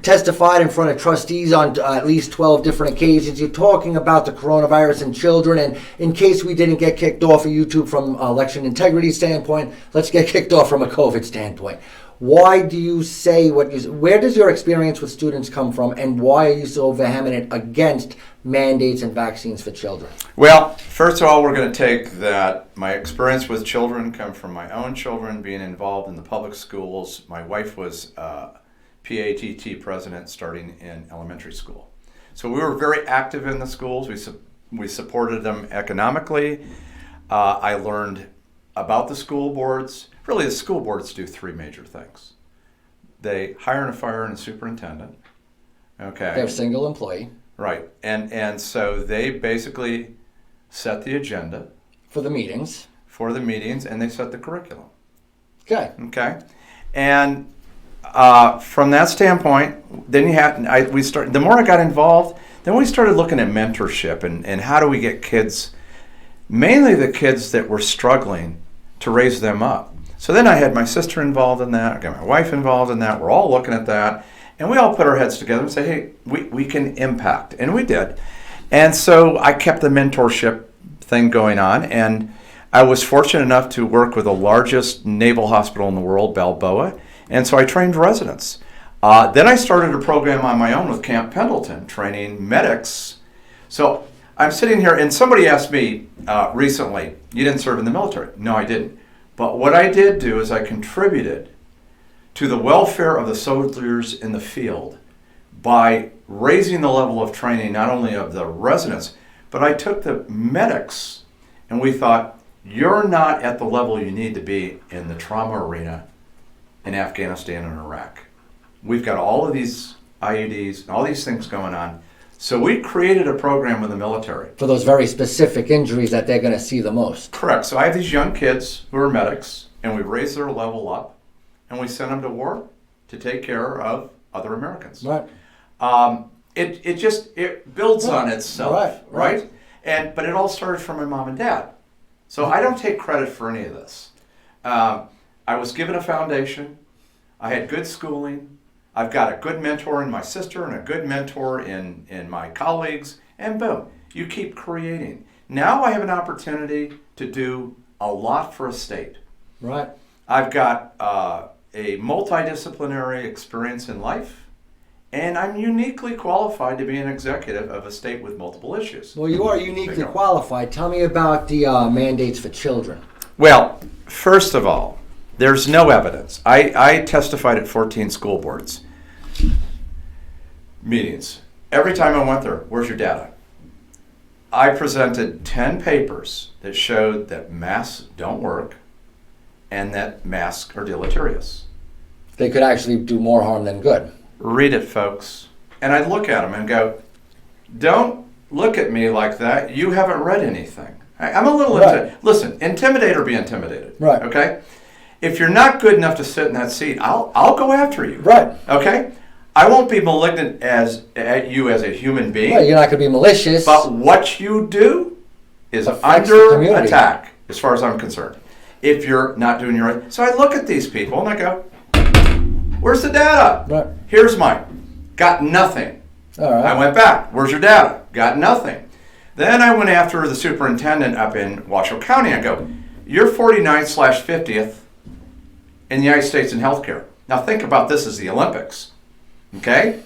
testified in front of trustees on at least 12 different occasions. You're talking about the coronavirus and children. And in case we didn't get kicked off of YouTube from election integrity standpoint, let's get kicked off from a COVID standpoint. Why do you say where does your experience with students come from, and why are you so vehement against mandates and vaccines for children? Well, first of all, we're going to take that my experience with children come from my own children being involved in the public schools. My wife was PATT president starting in elementary school. So we were very active in the schools. We supported them economically. I learned about the school boards. Really, the school boards do three major things. They hire and fire a superintendent. Okay. They have a single employee. Right. And so they basically set the agenda. For the meetings. And they set the curriculum. Okay. Okay. And from that standpoint, then the more I got involved, then we started looking at mentorship and how do we get kids, mainly the kids that were struggling, to raise them up. So then I had my sister involved in that, I got my wife involved in that, we're all looking at that, and we all put our heads together and say, hey, we can impact, and we did. And so I kept the mentorship thing going on, and I was fortunate enough to work with the largest naval hospital in the world, Balboa, and so I trained residents. Then I started a program on my own with Camp Pendleton, training medics. So I'm sitting here, and somebody asked me recently, you didn't serve in the military. No, I didn't. But what I did do is I contributed to the welfare of the soldiers in the field by raising the level of training, not only of the residents, but I took the medics and we thought, you're not at the level you need to be in the trauma arena in Afghanistan and Iraq. We've got all of these IEDs and all these things going on. So we created a program with the military. For those very specific injuries that they're going to see the most. Correct. So I have these young kids who are medics, and we raise their level up, and we send them to war to take care of other Americans. Right. It builds on itself, right? But it all started from my mom and dad. So I don't take credit for any of this. I was given a foundation. I had good schooling. I've got a good mentor in my sister and a good mentor in my colleagues, and boom, you keep creating. Now I have an opportunity to do a lot for a state. Right. I've got a multidisciplinary experience in life, and I'm uniquely qualified to be an executive of a state with multiple issues. Well, you are uniquely qualified. Tell me about the mandates for children. Well, first of all, there's no evidence. I testified at 14 school boards meetings. Every time I went there, where's your data? I presented 10 papers that showed that masks don't work and that masks are deleterious. They could actually do more harm than good. Read it, folks. And I'd look at them and go, don't look at me like that. You haven't read anything. I'm a little listen, intimidate or be intimidated. Right. Okay? If you're not good enough to sit in that seat, I'll go after you. Right. Okay? I won't be malignant at you as a human being. Right, you're not going to be malicious. But what you do is affects the under community. attack, as far as I'm concerned. If you're not doing your right. So I look at these people and I go, where's the data? Right. Here's mine. Got nothing. All right. I went back. Where's your data? Got nothing. Then I went after the superintendent up in Washoe County. I go, you're 49/50th in the United States in healthcare. Now think about this as the Olympics. Okay?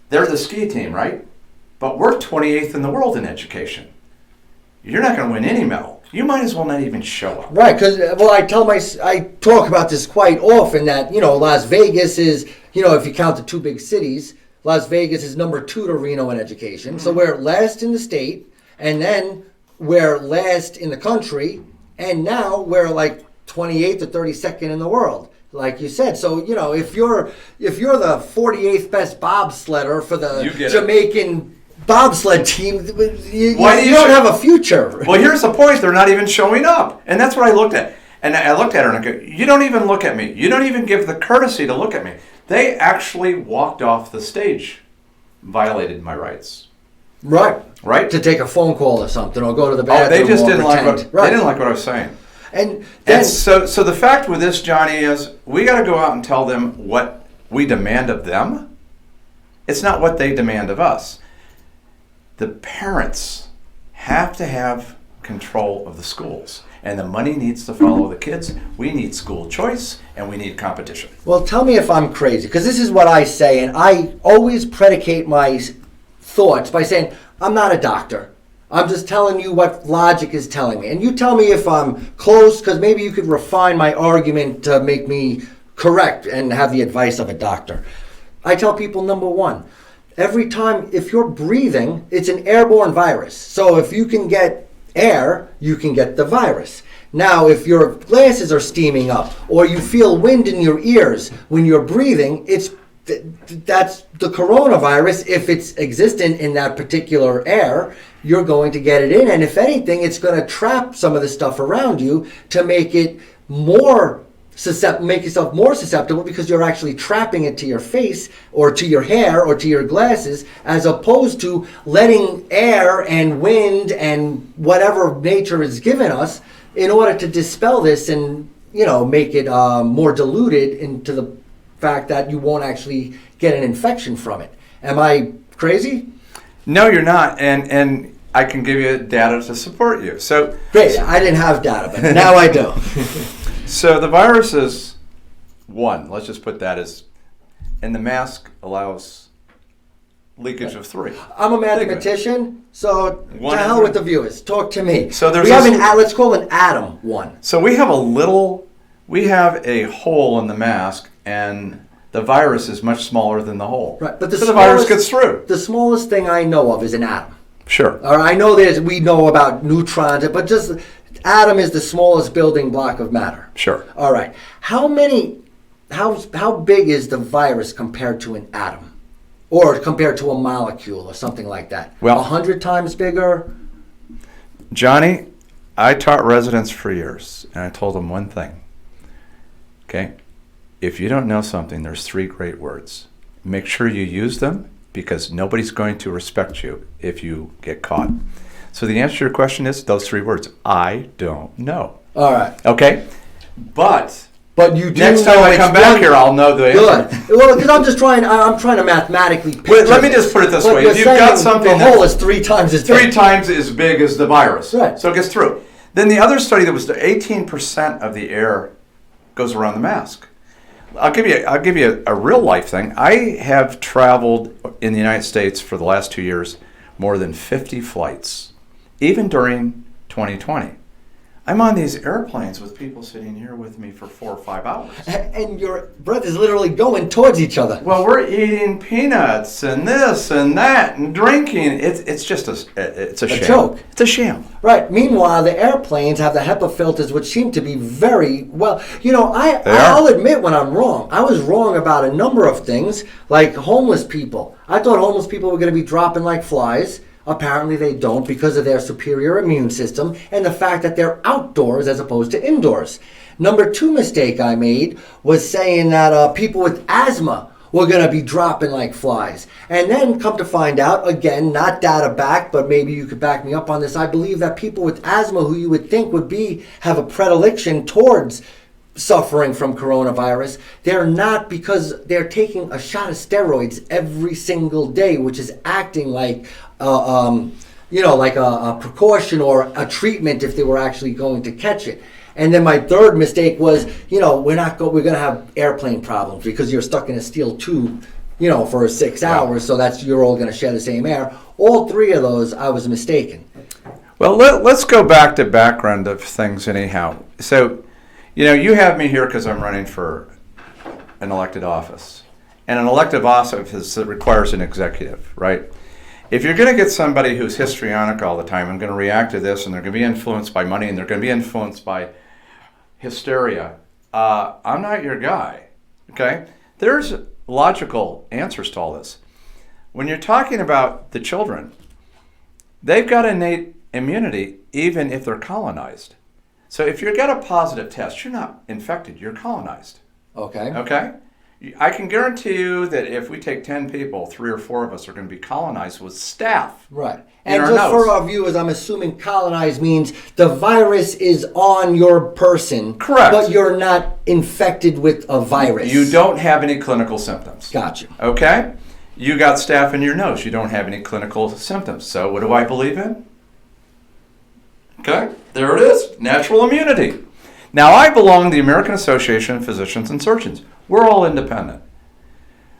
They're the ski team, right? But we're 28th in the world in education. You're not going to win any medal. You might as well not even show up. Right, because, well, I talk about this quite often that, Las Vegas is, if you count the two big cities, Las Vegas is number 2 to Reno in education. Mm-hmm. So we're last in the state, and then we're last in the country, and now we're like 28th or 32nd in the world. Like you said, so if you're the 48th best bobsledder for the Jamaican bobsled team, you don't have a future. Well, here's the point: they're not even showing up, and that's what I looked at. And I looked at her and I go, "You don't even look at me. You don't even give the courtesy to look at me." They actually walked off the stage, violated my rights. Right. To take a phone call or something, or go to the bathroom. They just didn't pretend. they didn't like what I was saying. And so the fact with this, Johnny, is we got to go out and tell them what we demand of them. It's not what they demand of us. The parents have to have control of the schools, and the money needs to follow the kids. We need school choice, and we need competition. Well, tell me if I'm crazy, because this is what I say, and I always predicate my thoughts by saying, I'm not a doctor. I'm just telling you what logic is telling me. And you tell me if I'm close, because maybe you could refine my argument to make me correct and have the advice of a doctor. I tell people, number one, every time, if you're breathing, it's an airborne virus. So if you can get air, you can get the virus. Now, if your glasses are steaming up or you feel wind in your ears when you're breathing, that's the coronavirus. If it's existent in that particular air, you're going to get it in. And if anything, it's going to trap some of the stuff around you to make it make yourself more susceptible, because you're actually trapping it to your face or to your hair or to your glasses, as opposed to letting air and wind and whatever nature has given us in order to dispel this and, make it more diluted into the fact that you won't actually get an infection from it. Am I crazy? No, you're not. And I can give you data to support you. So great. I didn't have data, but now I do. So the virus is one. Let's just put that as, and the mask allows leakage of 3. I'm a mathematician, so to hell with the viewers. Talk to me. So we have let's call an atom 1. So we have a hole in the mask, and the virus is much smaller than the hole. Right, but the virus gets through. The smallest thing I know of is an atom. Sure. Or I know we know about neutrons, but just atom is the smallest building block of matter. Sure. All right. How big is the virus compared to an atom? Or compared to a molecule or something like that? Well, 100 times bigger? Johnny, I taught residents for years, and I told them one thing. Okay? If you don't know something, there's 3 great words. Make sure you use them, because nobody's going to respect you if you get caught. So the answer to your question is those 3 words. I don't know. All right. Okay? But you do next time I come back here, I'll know the answer. Good. Well, because I'm trying to mathematically picture. Wait, let me just put it this way. If you've got something the hole is 3 times as big. 3 times as big as the virus. Right. So it gets through. Then the other study that was 18% of the air goes around the mask. I'll give you a real life thing. I have traveled in the United States for the last 2 years more than 50 flights, even during 2020. I'm on these airplanes with people sitting here with me for 4 or 5 hours. And your breath is literally going towards each other. Well, we're eating peanuts and this and that and drinking. It's just a sham. Joke. It's a sham. Right. Meanwhile, the airplanes have the HEPA filters, which seem to be very well. You know, I'll admit when I'm wrong. I was wrong about a number of things, like homeless people. I thought homeless people were going to be dropping like flies. Apparently they don't because of their superior immune system and the fact that they're outdoors as opposed to indoors. Number 2 mistake I made was saying that people with asthma were going to be dropping like flies. And then come to find out, again, not data backed, but maybe you could back me up on this, I believe that people with asthma who you would think would have a predilection towards suffering from coronavirus, they're not, because they're taking a shot of steroids every single day, which is acting like like a precaution or a treatment if they were actually going to catch it. And then my 3rd mistake was, we're going to have airplane problems because you're stuck in a steel tube, for 6 hours, so you're all going to share the same air. All 3 of those, I was mistaken. Well, let's go back to background of things anyhow. So, you have me here because I'm running for an elected office. And an elected office requires an executive, right? If you're going to get somebody who's histrionic all the time and going to react to this, and they're going to be influenced by money, and they're going to be influenced by hysteria, I'm not your guy, okay? There's logical answers to all this. When you're talking about the children, they've got innate immunity even if they're colonized. So if you get a positive test, you're not infected, you're colonized. Okay. Okay? I can guarantee you that if we take 10 people, 3 or 4 of us are going to be colonized with staph. Right. And just for our viewers, I'm assuming colonized means the virus is on your person. Correct. But you're not infected with a virus. You don't have any clinical symptoms. Gotcha. Okay? You got staph in your nose. You don't have any clinical symptoms. So what do I believe in? Okay? There it is. Natural immunity. Now, I belong to the American Association of Physicians and Surgeons. We're all independent.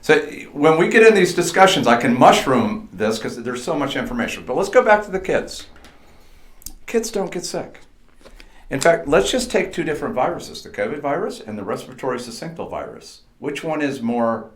So when we get in these discussions, I can mushroom this because there's so much information. But let's go back to the kids. Kids don't get sick. In fact, let's just take 2 different viruses, the COVID virus and the respiratory syncytial virus. Which one is more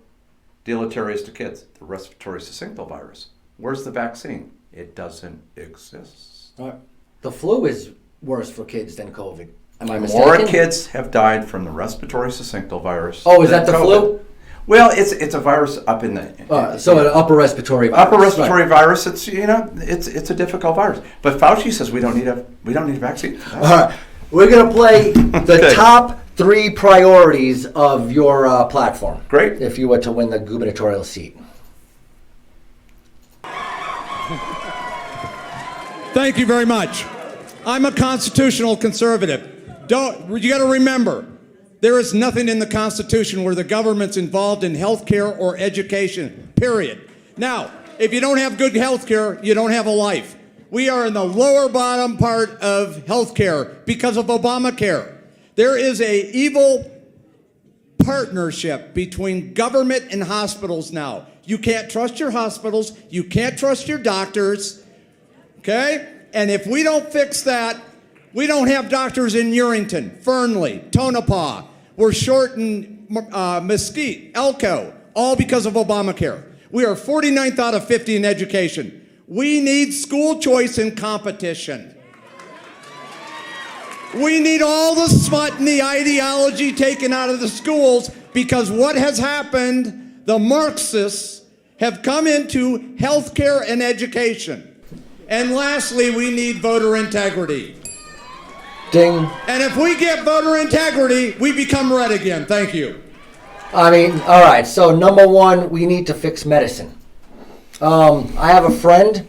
deleterious to kids? The respiratory syncytial virus. Where's the vaccine? It doesn't exist. All right. The flu is worse for kids than COVID. Am I mistaken? More kids have died from the respiratory syncytial virus. Oh, is that the COVID. flu? Well, it's a virus up in the so an upper respiratory virus. Upper respiratory virus. It's it's a difficult virus. But Fauci says we don't need a vaccine. All right, we're gonna play the top 3 priorities of your platform. Great. If you were to win the gubernatorial seat. Thank you very much. I'm a constitutional conservative. You got to remember, there is nothing in the Constitution where the government's involved in health care or education, period. Now, if you don't have good health care, you don't have a life. We are in the lower bottom part of health care because of Obamacare. There is an evil partnership between government and hospitals now. You can't trust your hospitals. You can't trust your doctors. Okay? And if we don't fix that, we don't have doctors in Urington, Fernley, Tonopah. We're short in Mesquite, Elko, all because of Obamacare. We are 49th out of 50 in education. We need school choice and competition. We need all the smut and the ideology taken out of the schools because what has happened, the Marxists have come into healthcare and education. And lastly, we need voter integrity. Ding. And if we get voter integrity, we become red again. Thank you. I mean, all right, so number 1, we need to fix medicine. I have a friend.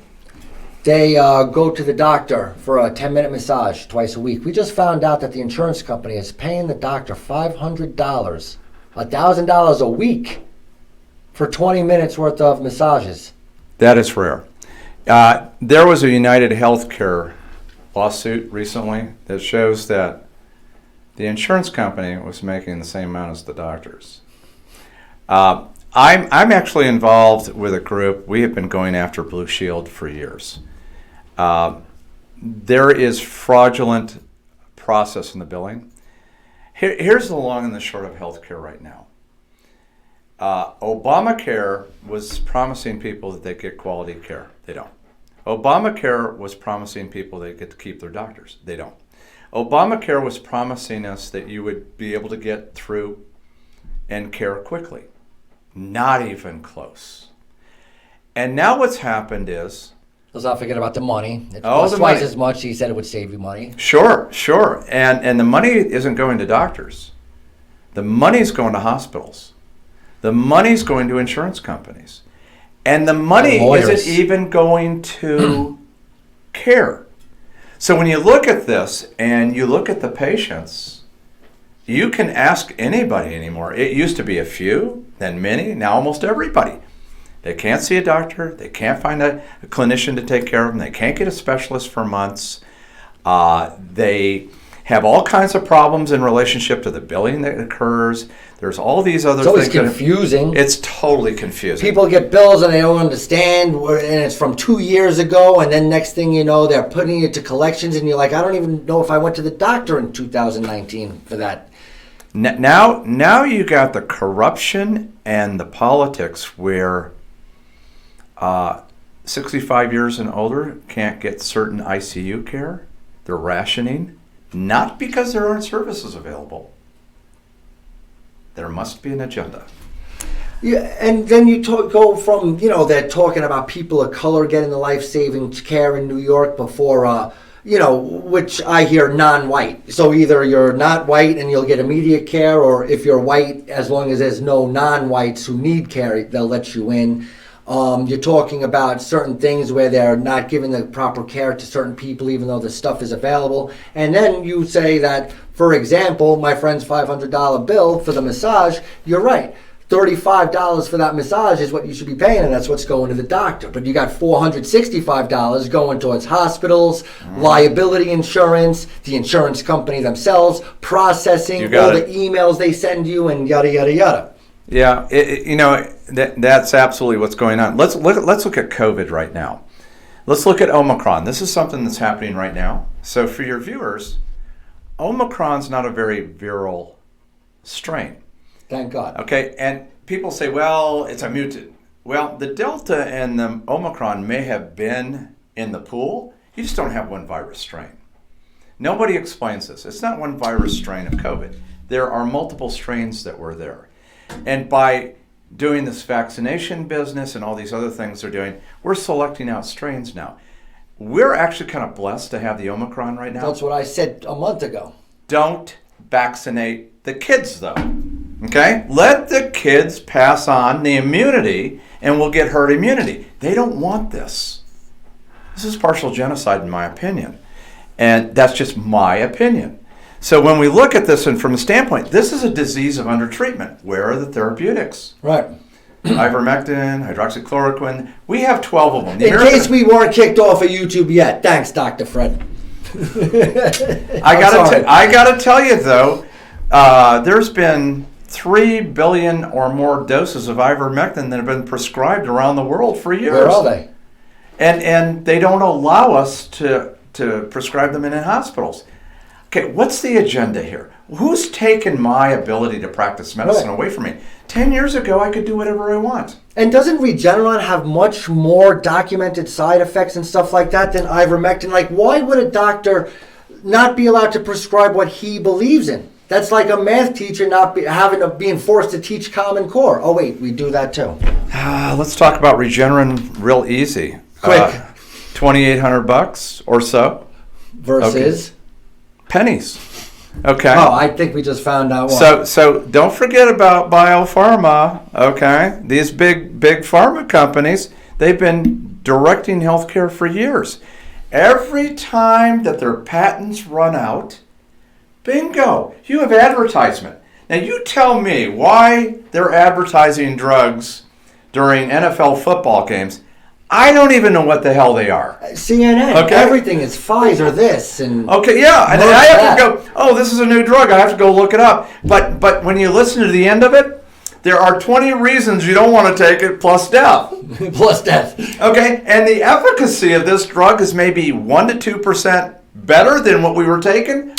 They go to the doctor for a 10-minute massage twice a week. We just found out that the insurance company is paying the doctor $500, $1,000 a week for 20 minutes worth of massages. That is rare. There was a United Healthcare lawsuit recently that shows that the insurance company was making the same amount as the doctors. I'm actually involved with a group. We have been going after Blue Shield for years. There is fraudulent process and the billing. Here's the long and the short of healthcare right now. Obamacare was promising people that they get quality care. They don't. Obamacare was promising people they get to keep their doctors. They don't. Obamacare was promising us that you would be able to get through and care quickly. Not even close. And now what's happened is... Let's not forget about the money. It Oh, costs the twice money. as much. He said it would save you money. Sure. And the money isn't going to doctors. The money's going to hospitals. The money's going to insurance companies. And the money And lawyers. isn't even going to care. So when you look at this and you look at the patients, you can ask anybody anymore. It used to be a few, then many, now almost everybody. They can't see a doctor. They can't find a clinician to take care of them. They can't get a specialist for months. They have all kinds of problems in relationship to the billing that occurs. There's all these other It's always things. confusing. It's totally confusing. People get bills and they don't understand, and it's from 2 years ago, and then next thing you know, they're putting it to collections, and you're like, I don't even know if I went to the doctor in 2019 for that. Now you got the corruption and the politics where 65 years and older can't get certain ICU care. They're rationing, not because there aren't services available. There must be an agenda. Yeah, and then you go from, they're talking about people of color getting the life-saving care in New York before, which I hear non-white. So either you're not white and you'll get immediate care, or if you're white, as long as there's no non-whites who need care, they'll let you in. You're talking about certain things where they're not giving the proper care to certain people, even though the stuff is available. And then you say that, for example, my friend's $500 bill for the massage, you're right. $35 for that massage is what you should be paying, and that's what's going to the doctor. But you got $465 going towards hospitals, liability insurance, the insurance company themselves, processing, all the emails they send you, and yada, yada, yada. Yeah, that's absolutely what's going on. Let's look at COVID right now. Let's look at Omicron. This is something that's happening right now. So for your viewers, Omicron's not a very viral strain. Thank God. Okay, and people say, well, it's a mutant. Well, the Delta and the Omicron may have been in the pool. You just don't have one virus strain. Nobody explains this. It's not one virus strain of COVID. There are multiple strains that were there. And by doing this vaccination business and all these other things they're doing, we're selecting out strains now. We're actually kind of blessed to have the Omicron right now. That's what I said a month ago. Don't vaccinate the kids, though. Okay? Let the kids pass on the immunity and we'll get herd immunity. They don't want this. This is partial genocide, in my opinion. And that's just my opinion. So when we look at this and from a standpoint, this is a disease of undertreatment. Where are the therapeutics? Right. Ivermectin, hydroxychloroquine. We have 12 of them. In case we weren't kicked off of YouTube yet. Thanks, Dr. Fred. I gotta tell you, though, there's been 3 billion or more doses of ivermectin that have been prescribed around the world for years. Where are they? And they don't allow us to prescribe them in hospitals. Okay, what's the agenda here? Who's taken my ability to practice medicine away from me? 10 years ago, I could do whatever I want. And doesn't Regeneron have much more documented side effects and stuff like that than ivermectin? Like, why would a doctor not be allowed to prescribe what he believes in? That's like a math teacher being forced to teach Common Core. Oh, wait, we do that too. Let's talk about Regeneron real easy. Quick. $2,800 or so. Versus? Okay. Pennies. Okay. Oh, I think we just found out one. So don't forget about biopharma, okay? These big pharma companies, they've been directing healthcare for years. Every time that their patents run out, bingo, you have advertisement. Now you tell me why they're advertising drugs during NFL football games. I don't even know what the hell they are. CNN, okay? Everything is Pfizer this and... Okay, yeah, and I have to go, oh, this is a new drug, I have to go look it up. But when you listen to the end of it, there are 20 reasons you don't want to take it, plus death. Plus death. Okay, and the efficacy of this drug is maybe 1% to 2% better than what we were taking.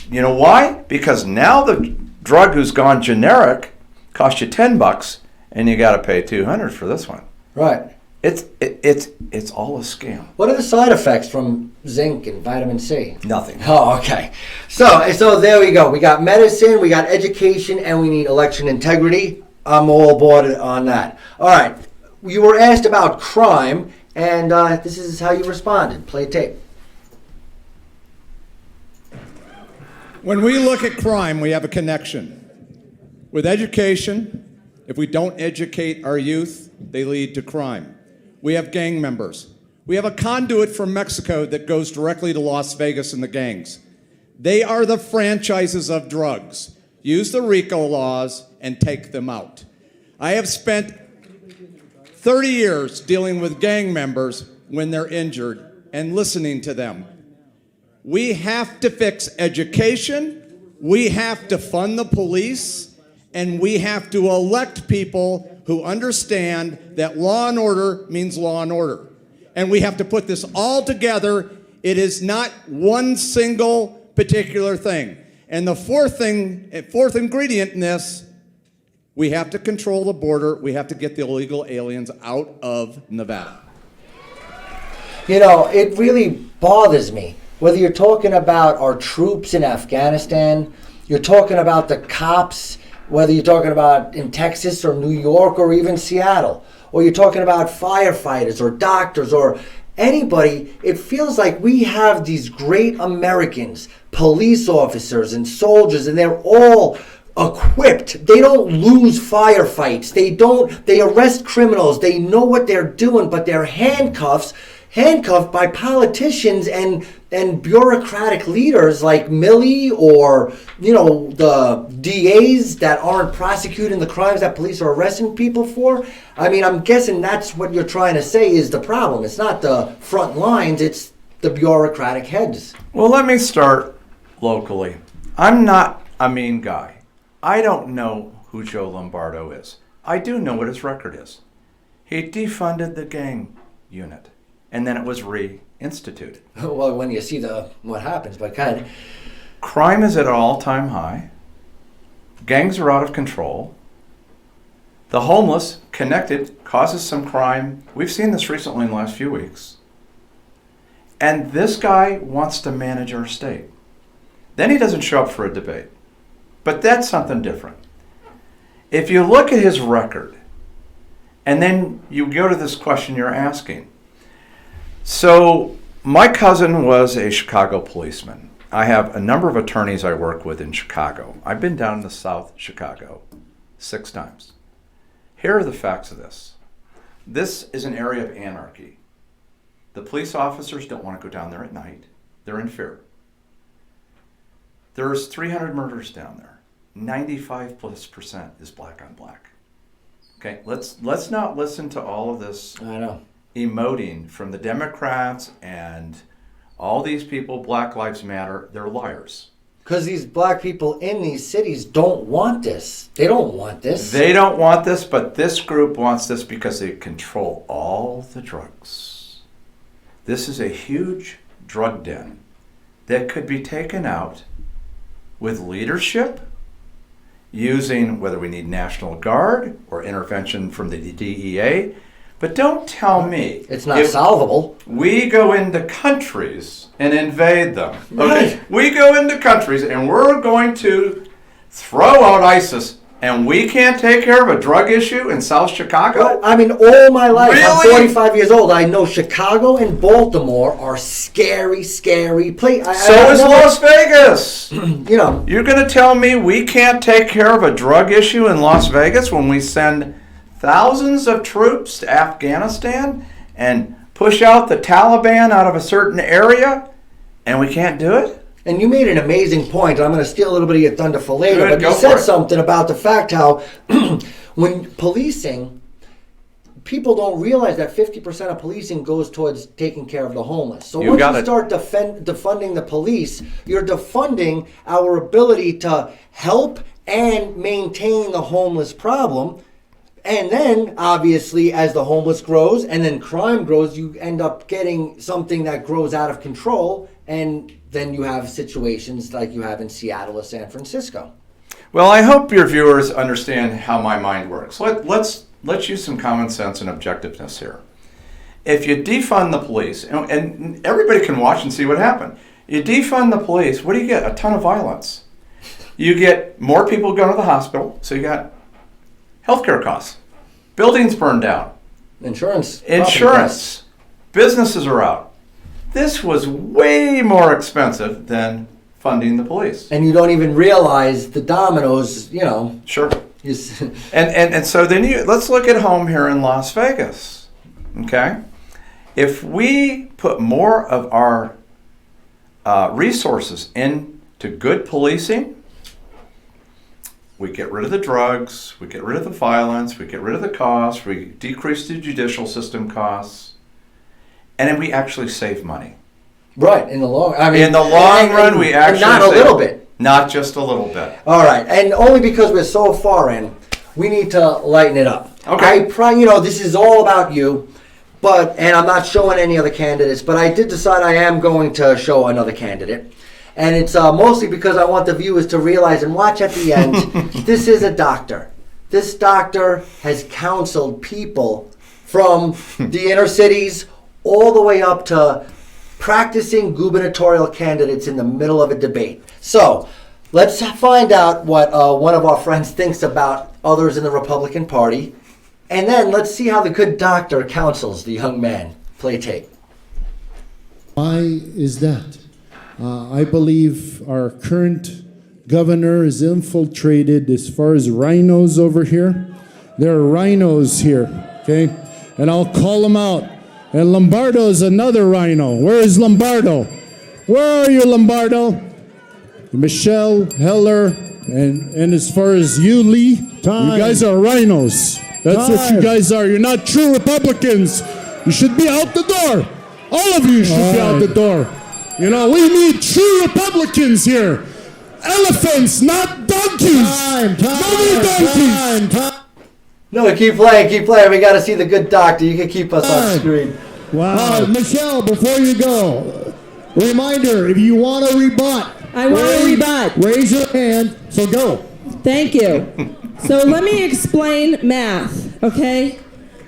You know why? Because now the drug who's gone generic costs you $10 and you got to pay $200 for this one. Right. It's all a scam. What are the side effects from zinc and vitamin C? Nothing. Oh, okay. So there we go. We got medicine, we got education, and we need election integrity. I'm all aboard on that. All right. You were asked about crime, and this is how you responded. Play tape. When we look at crime, we have a connection. With education, if we don't educate our youth, they lead to crime. We have gang members. We have a conduit from Mexico that goes directly to Las Vegas and the gangs. They are the franchises of drugs. Use the RICO laws and take them out. I have spent 30 years dealing with gang members when they're injured and listening to them. We have to fix education, we have to fund the police, and we have to elect people who understand that law and order means law and order. And we have to put this all together. It is not one single particular thing. And the fourth ingredient in this, we have to control the border. We have to get the illegal aliens out of Nevada. You know, it really bothers me. Whether you're talking about our troops in Afghanistan, you're talking about the cops, whether you're talking about in Texas or New York or even Seattle, or you're talking about firefighters or doctors or anybody, it feels like we have these great Americans, police officers and soldiers, and they're all equipped. They don't lose firefights. They arrest criminals. They know what they're doing, but they're handcuffed by politicians and bureaucratic leaders like Milley or, you know, the DAs that aren't prosecuting the crimes that police are arresting people for. I mean, I'm guessing that's what you're trying to say is the problem. It's not the front lines, it's the bureaucratic heads. Well, let me start locally. I'm not a mean guy. I don't know who Joe Lombardo is. I do know what his record is. He defunded the gang unit, and then it was reinstituted. Well, when you see what happens, but kind of. Crime is at an all-time high. Gangs are out of control. The homeless, connected, causes some crime. We've seen this recently in the last few weeks. And this guy wants to manage our state. Then he doesn't show up for a debate. But that's something different. If you look at his record, and then you go to this question you're asking. So my cousin was a Chicago policeman. I have a number of attorneys I work with in Chicago. I've been down to South Chicago 6 times. Here are the facts of this. This is an area of anarchy. The police officers don't want to go down there at night. They're in fear. There's 300 murders down there. 95%+ is black on black. Okay, let's not listen to all of this I know. emoting from the Democrats and all these people, Black Lives Matter. They're liars. Because these black people in these cities don't want this. They don't want this. They don't want this, but this group wants this because they control all the drugs. This is a huge drug den that could be taken out with leadership, using whether we need National Guard or intervention from the DEA. But don't tell me It's not solvable. we go into countries and invade them. Okay? Right. We go into countries and we're going to throw out ISIS, and we can't take care of a drug issue in South Chicago? Well, I mean, all my life, I'm Really? 45 years old. I know Chicago and Baltimore are scary, scary places. So is Las Vegas. You know, You're going to tell me we can't take care of a drug issue in Las Vegas when we send thousands of troops to Afghanistan and push out the Taliban out of a certain area, and we can't do it? and you made an amazing point. I'm going to steal a little bit of your thunder for later, Good, but go you for said it. something about the fact how when policing, people don't realize that 50% of policing goes towards taking care of the homeless. So You once got you it. start defunding the police, you're defunding our ability to help and maintain the homeless problem. And then, obviously, as the homeless grows and then crime grows, you end up getting something that grows out of control. And than you have situations like you have in Seattle or San Francisco. Well, I hope your viewers understand how my mind works. Let's use some common sense and objectiveness here. If you defund the police, and everybody can watch and see what happened. You defund the police, what do you get? A ton of violence. You get more people going to the hospital, so you got healthcare costs. Buildings burned down. Insurance. Businesses are out. This was way more expensive than funding the police. And you don't even realize the dominoes, you know. Sure. And so then let's look at home here in Las Vegas. Okay? If we put more of our resources into good policing, we get rid of the drugs, we get rid of the violence, we get rid of the costs, we decrease the judicial system costs, and then we actually save money. Right, in the long run, we actually not a little bit. Not just a little bit. All right, and only because we're so far in, we need to lighten it up. Okay. This is all about you, and I'm not showing any other candidates, but I did decide I am going to show another candidate. And it's mostly because I want the viewers to realize and watch at the end, this is a doctor. This doctor has counseled people from the inner cities all the way up to practicing gubernatorial candidates in the middle of a debate. So let's find out what one of our friends thinks about others in the Republican Party. And then let's see how the good doctor counsels the young man. Play tape. Why is that? I believe our current governor is infiltrated as far as RINOS over here. There are RINOS here, okay? And I'll call them out. And Lombardo is another RINO. Where is Lombardo? Where are you, Lombardo? Michelle, Heller, and as far as you, Lee, you guys are RINOs. That's what you guys are. You're not true Republicans. You should be out the door. All of you should be out the door. You know, we need true Republicans here. Elephants, not donkeys. No more donkeys. No, keep playing. We got to see the good doctor. You can keep us on screen. Wow. Michelle, before you go, reminder, if you want to rebut. I want to rebut. Raise your hand, so go. Thank you. So let me explain math, okay?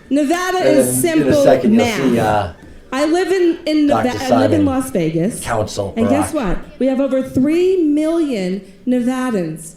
Nevada is simple in a second, math. You'll see, I live in Nevada. I live in Las Vegas. Council. And guess what? We have over 3 million Nevadans.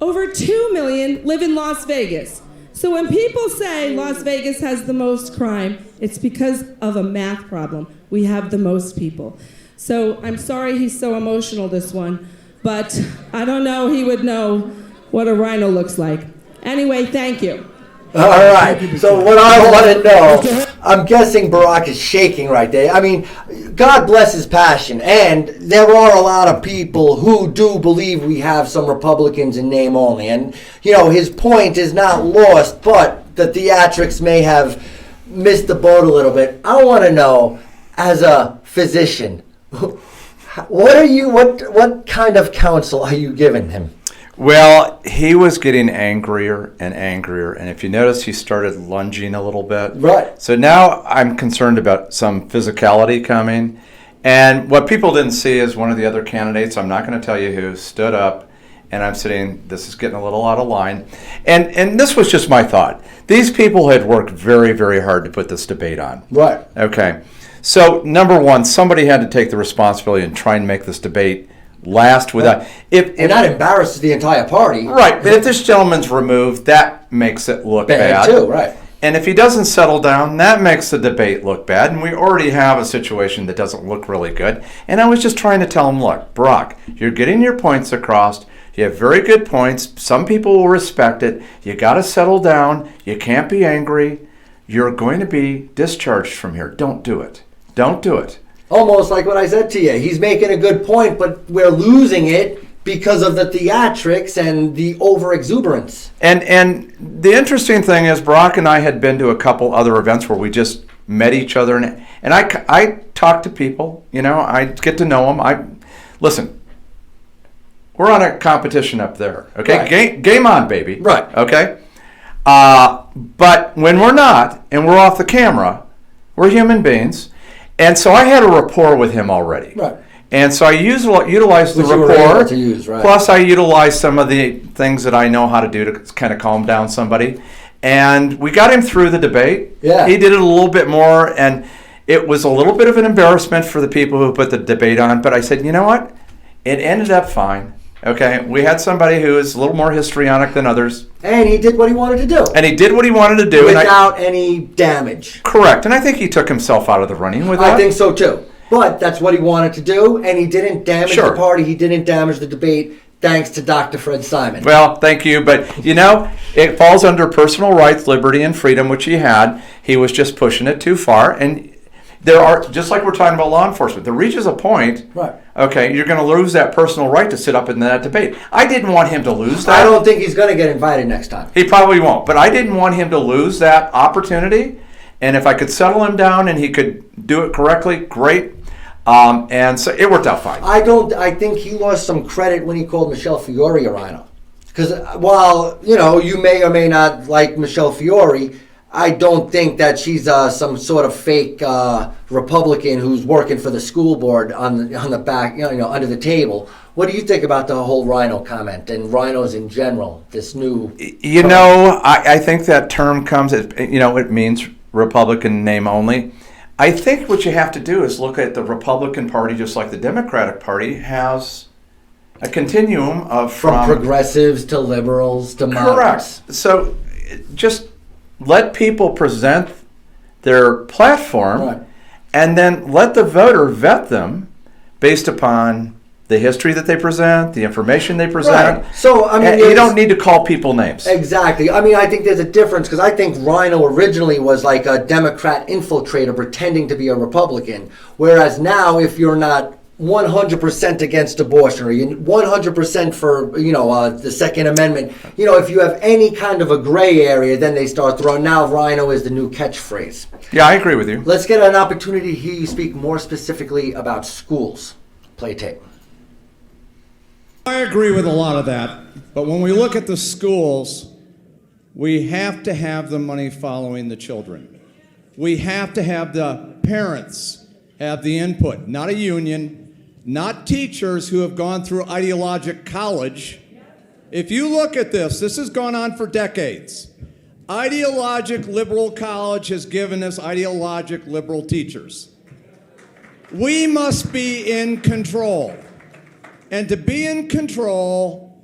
Over 2 million live in Las Vegas. So when people say Las Vegas has the most crime, it's because of a math problem. We have the most people. So I'm sorry he's so emotional, this one, but I don't know he would know what a rhino looks like. Anyway, thank you. All right. So what I want to know, I'm guessing Barack is shaking right there. I mean, God bless his passion. And there are a lot of people who do believe we have some Republicans in name only. And, you know, his point is not lost, but the theatrics may have missed the boat a little bit. I want to know, as a physician, what kind of counsel are you giving him? Well, he was getting angrier and angrier, and if you notice, he started lunging a little bit. Right. So now I'm concerned about some physicality coming, and what people didn't see is one of the other candidates, I'm not going to tell you who, stood up, and I'm sitting, this is getting a little out of line, and this was just my thought. These people had worked very, very hard to put this debate on. Right. Okay. So, number one, somebody had to take the responsibility and try and make this debate last without... If not embarrass the entire party. Right, but if this gentleman's removed, that makes it look bad. Too, right. And if he doesn't settle down, that makes the debate look bad. And we already have a situation that doesn't look really good. And I was just trying to tell him, look, Barack, you're getting your points across. You have very good points. Some people will respect it. You got to settle down. You can't be angry. You're going to be discharged from here. Don't do it. Don't do it. Almost like what I said to you. He's making a good point, but we're losing it because of the theatrics and the over-exuberance. And the interesting thing is, Barack and I had been to a couple other events where we just met each other, and I talk to people, you know, I get to know them. Listen, we're on a competition up there, okay? Right. Game on, baby. Right. Okay? But when we're not, and we're off the camera, we're human beings. And so I had a rapport with him already. Right. And so I utilized the Which you were able rapport. to use, right. Plus, I utilized some of the things that I know how to do to kind of calm down somebody. And we got him through the debate. Yeah. He did it a little bit more, and it was a little bit of an embarrassment for the people who put the debate on. But I said, you know what? It ended up fine. Okay, we had somebody who is a little more histrionic than others. And he did what he wanted to do. And he did what he wanted to do. Without any damage. Correct. And I think he took himself out of the running with that. I think so too. But that's what he wanted to do, and he didn't damage Sure. the party. He didn't damage the debate, thanks to Dr. Fred Simon. Well, thank you. But, it falls under personal rights, liberty, and freedom, which he had. He was just pushing it too far. And there are, just like we're talking about law enforcement, there reaches a point, Right. okay, you're going to lose that personal right to sit up in that debate. I didn't want him to lose that. I don't think he's going to get invited next time. He probably won't. But I didn't want him to lose that opportunity. And if I could settle him down and he could do it correctly, great. And so it worked out fine. I think he lost some credit when he called Michele Fiore a rhino. Because while, you may or may not like Michele Fiore, I don't think that she's some sort of fake Republican who's working for the school board on the back, under the table. What do you think about the whole rhino comment and rhinos in general, this new... I think that term comes, it means Republican name only. I think what you have to do is look at the Republican Party, just like the Democratic Party has a continuum of From progressives to liberals to moderates. Correct. So just let people present their platform, Right. and then let the voter vet them based upon the history that they present, the information they present. Right. So, you don't need to call people names. Exactly. I think there's a difference, because I think Rhino originally was like a Democrat infiltrator pretending to be a Republican. Whereas now, if you're not 100% against abortion, or you're 100% for, the Second Amendment, if you have any kind of a gray area, then they start throwing, now Rhino is the new catchphrase. Yeah, I agree with you. Let's get an opportunity to hear you speak more specifically about schools. Play tape. I agree with a lot of that, but when we look at the schools, we have to have the money following the children. We have to have the parents have the input, not a union, not teachers who have gone through ideologic college. If you look at this has gone on for decades. Ideologic liberal college has given us ideologic liberal teachers. We must be in control. And to be in control,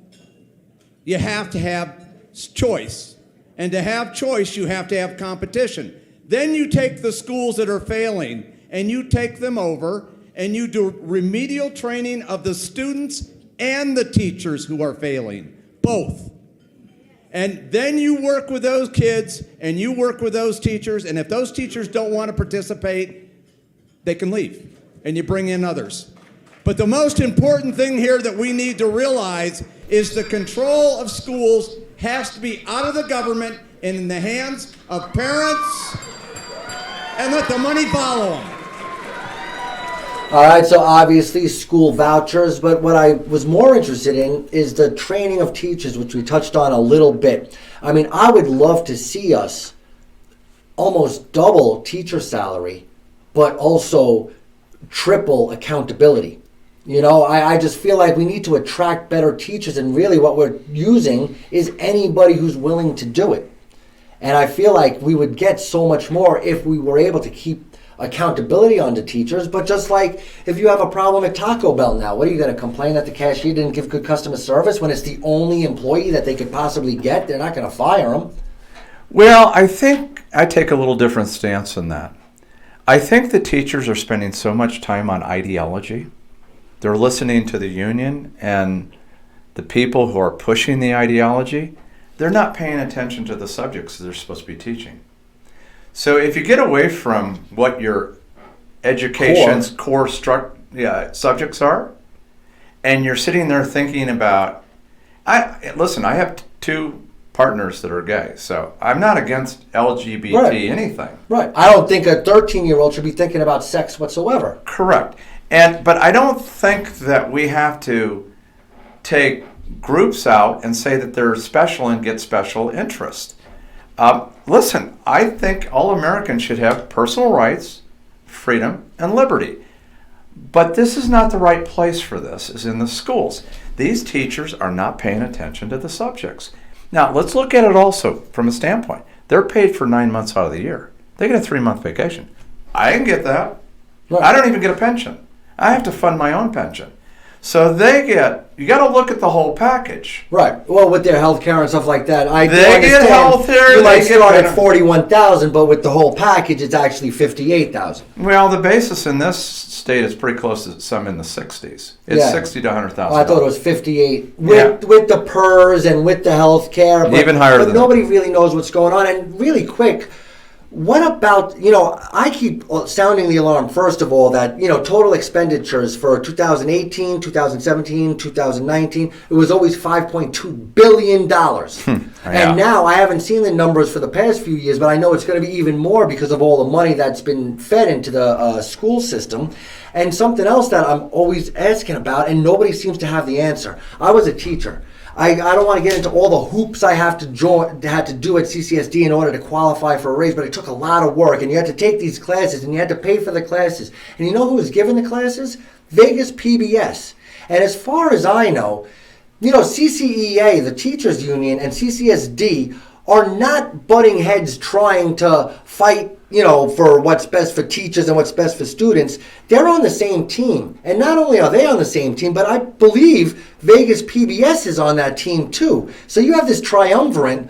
you have to have choice. And to have choice, you have to have competition. Then you take the schools that are failing and you take them over and you do remedial training of the students and the teachers who are failing, both. And then you work with those kids and you work with those teachers, and if those teachers don't want to participate, they can leave and you bring in others. But the most important thing here that we need to realize is the control of schools has to be out of the government and in the hands of parents, and let the money follow them. All right, so obviously school vouchers, but what I was more interested in is the training of teachers, which we touched on a little bit. I would love to see us almost double teacher salary, but also triple accountability. I just feel like we need to attract better teachers, and really what we're using is anybody who's willing to do it. And I feel like we would get so much more if we were able to keep accountability on the teachers. But just like if you have a problem at Taco Bell now, what are you going to complain that the cashier didn't give good customer service when it's the only employee that they could possibly get? They're not going to fire them. Well, I think I take a little different stance on that. I think the teachers are spending so much time on ideology. They're listening to the union and the people who are pushing the ideology. They're not paying attention to the subjects they're supposed to be teaching. So if you get away from what your education's core subjects are, and you're sitting there thinking about, I have two partners that are gay, so I'm not against LGBT anything. Right. I don't think a 13-year-old should be thinking about sex whatsoever. Correct. But I don't think that we have to take groups out and say that they're special and get special interest. Listen, I think all Americans should have personal rights, freedom, and liberty. But this is not the right place for this, is in the schools. These teachers are not paying attention to the subjects. Now, let's look at it also from a standpoint. They're paid for 9 months out of the year. They get a 3-month vacation. I didn't get that. Right. I don't even get a pension. I have to fund my own pension. So you got to look at the whole package. Right. Well, with their health care and stuff like that, I do They get understand health care, you might they get start better. at 41,000, but with the whole package, it's actually 58,000. Well, the basis in this state is pretty close to some in the 60s. It's Yeah. 60 to 100,000. Oh, I thought it was 58 Yeah. with the PERS and with the health care. Even higher but than that. nobody really knows what's going on. And really quick, what about, I keep sounding the alarm, first of all, that, total expenditures for 2018, 2017, 2019, it was always $5.2 billion. Yeah. And now I haven't seen the numbers for the past few years, but I know it's going to be even more because of all the money that's been fed into the school system. And something else that I'm always asking about, and nobody seems to have the answer. I was a teacher. I don't want to get into all the hoops I had to do at CCSD in order to qualify for a raise, but it took a lot of work, and you had to take these classes, and you had to pay for the classes. And you know who was giving the classes? Vegas PBS. And as far as I know, CCEA, the teachers union, and CCSD are not butting heads trying to fight, for what's best for teachers and what's best for students. They're on the same team. And not only are they on the same team, but I believe Vegas PBS is on that team too. So you have this triumvirate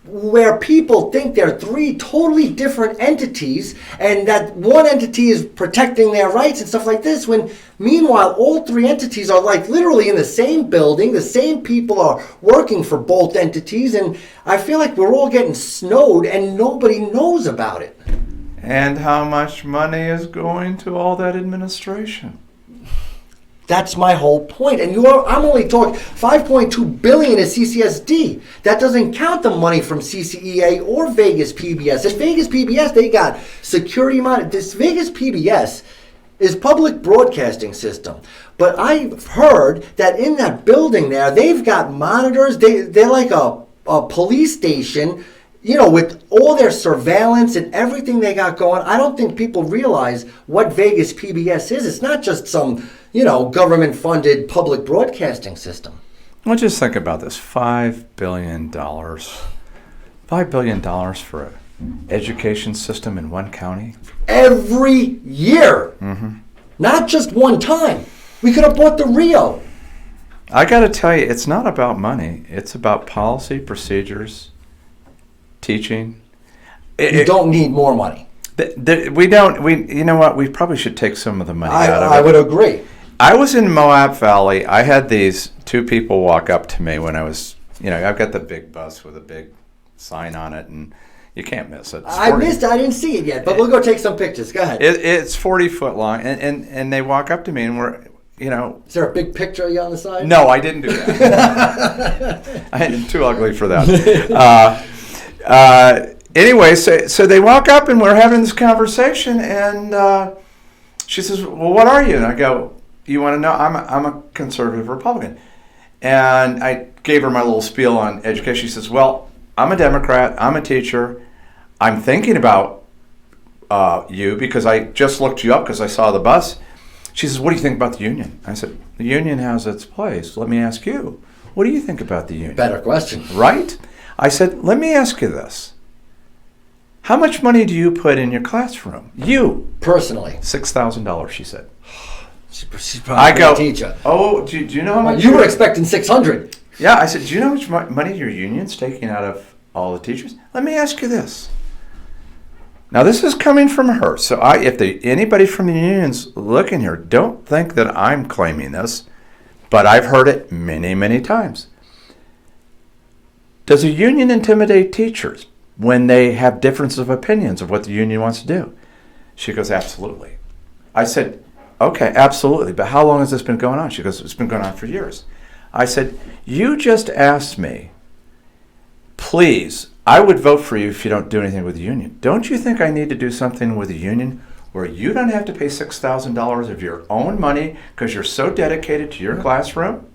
where people think they're three totally different entities and that one entity is protecting their rights and stuff like this, when meanwhile all three entities are like literally in the same building, the same people are working for both entities, and I feel like we're all getting snowed and nobody knows about it. And how much money is going to all that administration? That's my whole point. And I'm only talking $5.2 billion is CCSD. That doesn't count the money from CCEA or Vegas PBS. At Vegas PBS, they got security money. This Vegas PBS is public broadcasting system. But I've heard that in that building there, they've got monitors. They're like a police station, with all their surveillance and everything they got going. I don't think people realize what Vegas PBS is. It's not just some government-funded public broadcasting system. Well, just think about this: $5 billion. $5 billion for an education system in one county? Every year. Mm-hmm. Not just one time. We could have bought the Rio. I got to tell you, it's not about money. It's about policy, procedures, teaching. You don't need more money. We don't. You know what? We probably should take some of the money out of it. I would agree. I was in Moab Valley. I had these two people walk up to me when I was, I've got the big bus with a big sign on it, and you can't miss it. I missed it. I didn't see it yet, but we'll go take some pictures. Go ahead. It's 40 foot long, and they walk up to me, and we're, Is there a big picture of you on the side? No, I didn't do that. I'm too ugly for that. Anyway, so they walk up, and we're having this conversation, and she says, "Well, what are you?" And I go, "You want to know? I'm a conservative Republican." And I gave her my little spiel on education. She says, "Well, I'm a Democrat. I'm a teacher. I'm thinking about you because I just looked you up because I saw the bus." She says, "What do you think about the union?" I said, "The union has its place. Let me ask you, what do you think about the union?" Better question. Right? I said, "Let me ask you this. How much money do you put in your classroom? You." Personally. $6,000, she said. She's I probably go, a teacher. "Oh, do you know how much?" You were expecting 600. Yeah, I said, "Do you know how much money your union's taking out of all the teachers? Let me ask you this." Now, this is coming from her. So if anybody from the union's looking here, don't think that I'm claiming this, but I've heard it many, many times. Does a union intimidate teachers when they have differences of opinions of what the union wants to do? She goes, "Absolutely." I said, "Okay, absolutely, but how long has this been going on?" She goes, "It's been going on for years." I said, "You just asked me, please, I would vote for you if you don't do anything with the union. Don't you think I need to do something with the union where you don't have to pay $6,000 of your own money because you're so dedicated to your classroom,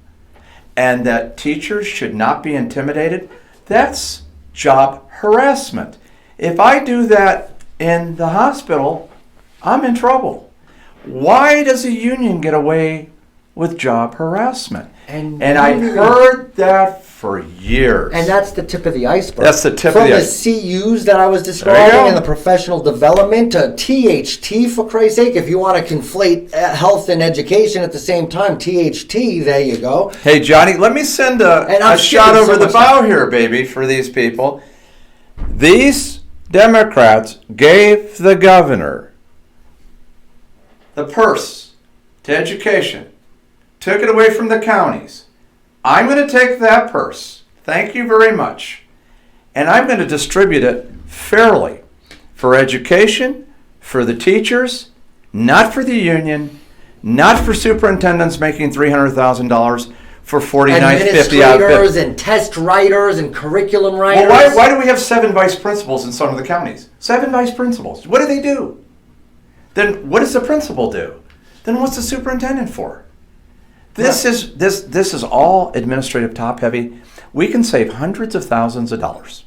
and that teachers should not be intimidated? That's job harassment. If I do that in the hospital, I'm in trouble. Why does a union get away with job harassment? And I've heard that for years. And that's the tip of the iceberg. That's the tip From of the the iceberg. CUs that I was describing and the professional development to THT, for Christ's sake. If you want to conflate health and education at the same time, THT, there you go. Hey, Johnny, let me send a shot over the bow here, baby, for these people. These Democrats gave the governor the purse to education, took it away from the counties. I'm going to take that purse, thank you very much, and I'm going to distribute it fairly for education, for the teachers, not for the union, not for superintendents making $300,000 for $49.50 administrators and test writers and curriculum writers. Well, why do we have 7 vice principals in some of the counties? 7 vice principals. What do they do? Then what does the principal do? Then what's the superintendent for? This is all administrative top heavy. We can save hundreds of thousands of dollars.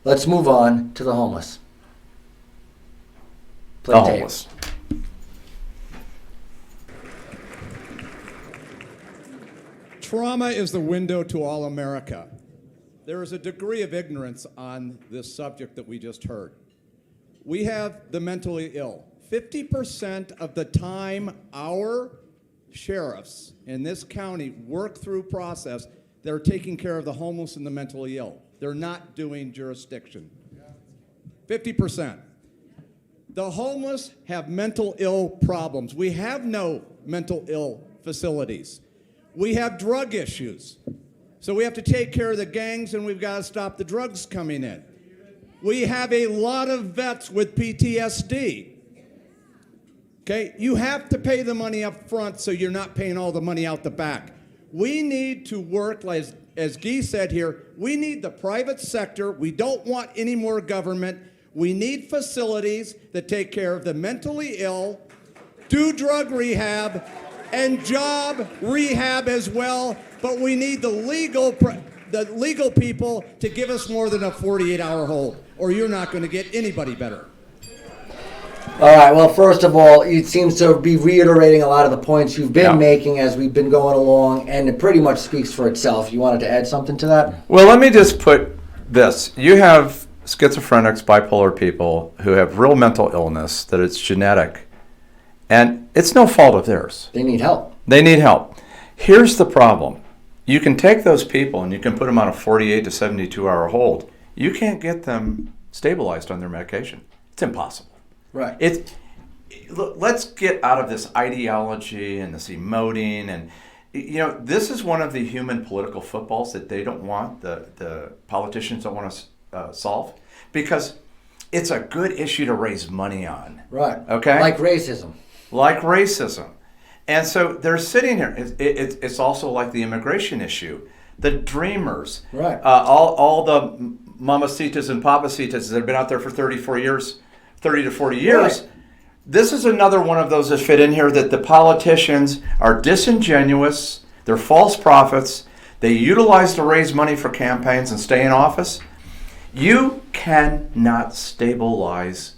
Let's move on to the homeless. Play The tape. homeless. Trauma is the window to all America. There is a degree of ignorance on this subject that we just heard. We have the mentally ill. 50% of the time our sheriffs in this county work through process, they're taking care of the homeless and the mentally ill. They're not doing jurisdiction. 50%. The homeless have mental ill problems. We have no mental ill facilities. We have drug issues. So we have to take care of the gangs, and we've got to stop the drugs coming in. We have a lot of vets with PTSD. Okay, you have to pay the money up front so you're not paying all the money out the back. We need to work, as Guy said here, we need the private sector. We don't want any more government. We need facilities that take care of the mentally ill, do drug rehab, and job rehab as well. But we need the legal people to give us more than a 48-hour hold, or you're not going to get anybody better. All right, well, first of all, it seems to be reiterating a lot of the points you've been making as we've been going along, and it pretty much speaks for itself. You wanted to add something to that? Well, let me just put this. You have schizophrenics, bipolar people who have real mental illness, that it's genetic, and it's no fault of theirs. They need help. They need help. Here's the problem. You can take those people and you can put them on a 48 to 72-hour hold. You can't get them stabilized on their medication. It's impossible. Right. Let's get out of this ideology and this emoting, and this is one of the human political footballs that they don't want, the politicians don't want to solve, because it's a good issue to raise money on. Right. Okay. Like racism. And so they're sitting here. It's also like the immigration issue, the dreamers, right? All the mamacitas and papacitas that have been out there for 30 to 40 years. Right. This is another one of those that fit in here, that the politicians are disingenuous, they're false prophets, they utilize to raise money for campaigns and stay in office. You cannot stabilize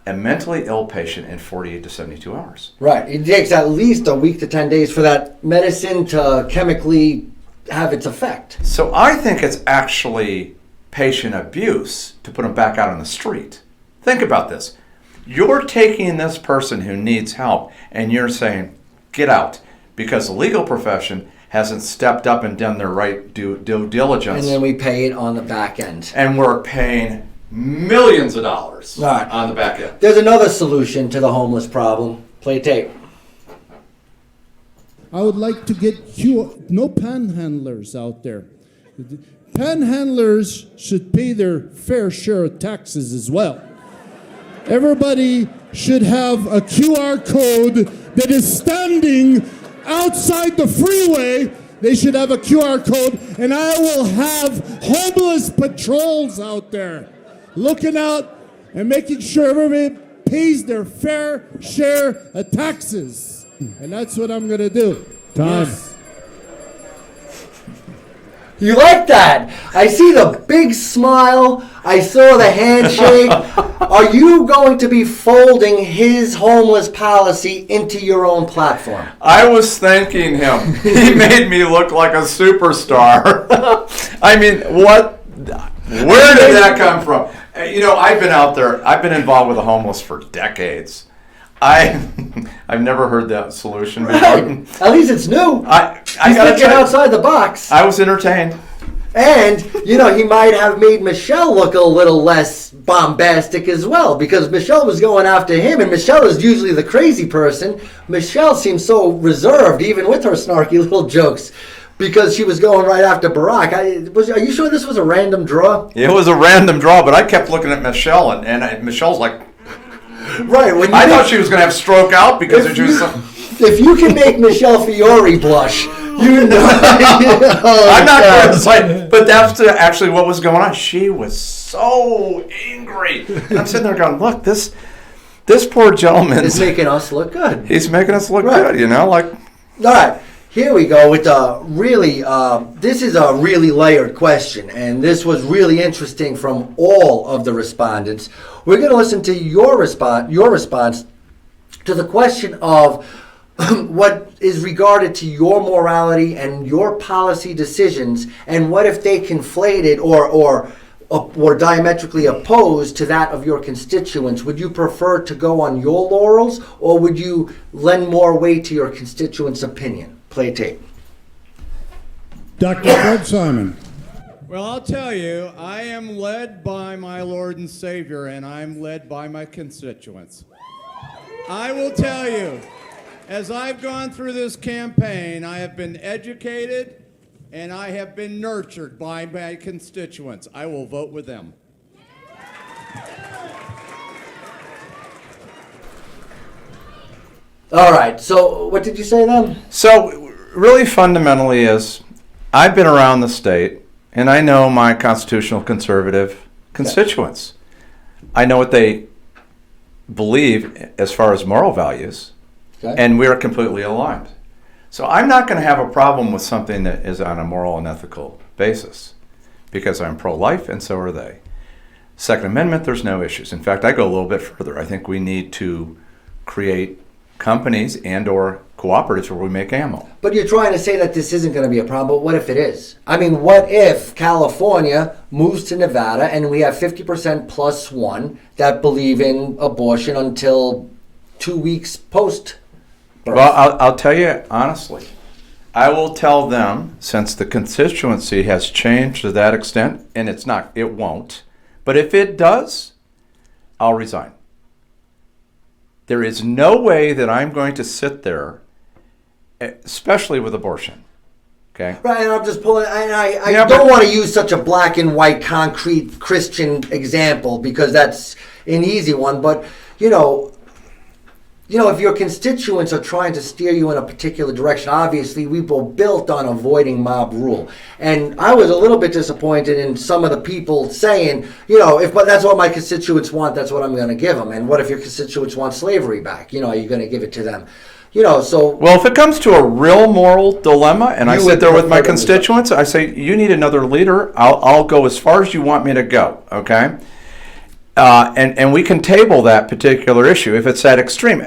a mentally ill patient in 48 to 72 hours. Right. It takes at least a week to 10 days for that medicine to chemically have its effect. So I think it's actually patient abuse to put them back out on the street. Think about this. You're taking this person who needs help and you're saying, get out, because the legal profession hasn't stepped up and done their right due diligence. And then we pay it on the back end. And we're paying millions of dollars on the back end. There's another solution to the homeless problem. Play tape. I would like to get no panhandlers out there. Panhandlers should pay their fair share of taxes as well. Everybody should have a QR code that is standing outside the freeway. They should have a QR code, and I will have homeless patrols out there looking out and making sure everybody pays their fair share of taxes. And that's what I'm going to do. Time. Yes. You like that? I see the big smile. I saw the handshake. Are you going to be folding his homeless policy into your own platform? I was thanking him. He made me look like a superstar. I mean, what? Where did that come from? You know, I've been out there. I've been involved with the homeless for decades. I've never heard that solution before. Right. At least it's new. He's thinking outside the box. I was entertained. And, you know, he might have made Michele look a little less bombastic as well, because Michele was going after him, and Michele is usually the crazy person. Michele seems so reserved, even with her snarky little jokes, because she was going right after Barack. Are you sure this was a random draw? It was a random draw, but I kept looking at Michele, and Michelle's like, right. I thought she was going to have stroke out because she was. If you can make Michele Fiore blush, you know. I'm not going to say, but that's actually what was going on. She was so angry. And I'm sitting there going, look, this poor gentleman is making us look good. He's making us look good, you know, like. All right. Here we go with this is a really layered question, and this was really interesting from all of the respondents. We're going to listen to your response to the question of what is regarded to your morality and your policy decisions, and what if they conflated or diametrically opposed to that of your constituents? Would you prefer to go on your laurels, or would you lend more weight to your constituents' opinion? Play tape. Dr. Fred Simon. Well, I'll tell you, I am led by my Lord and Savior, and I'm led by my constituents. I will tell you, as I've gone through this campaign, I have been educated and I have been nurtured by my constituents. I will vote with them. All right, so what did you say then? So really fundamentally is, I've been around the state and I know my constitutional conservative constituents. I know what they believe as far as moral values, and we're completely aligned. So I'm not going to have a problem with something that is on a moral and ethical basis, because I'm pro-life and so are they. Second Amendment, there's no issues. In fact, I go a little bit further. I think we need to create companies and or cooperatives where we make ammo. But you're trying to say that this isn't going to be a problem, but what if it is? I mean, what if California moves to Nevada and we have 50% plus one that believe in abortion until 2 weeks post birth? Well, I'll tell you honestly, I will tell them, since the constituency has changed to that extent, and it won't, but if it does, I'll resign. There is no way that I'm going to sit there, especially with abortion. Okay. Right, and I'm just pulling. I don't want to use such a black and white, concrete Christian example because that's an easy one. But you know, if your constituents are trying to steer you in a particular direction, obviously we were built on avoiding mob rule. And I was a little bit disappointed in some of the people saying, if that's what my constituents want, that's what I'm going to give them. And what if your constituents want slavery back? Are you going to give it to them? So... Well, if it comes to a real moral dilemma and I sit there with my constituents, I say, you need another leader. I'll go as far as you want me to go, okay? And we can table that particular issue if it's that extreme.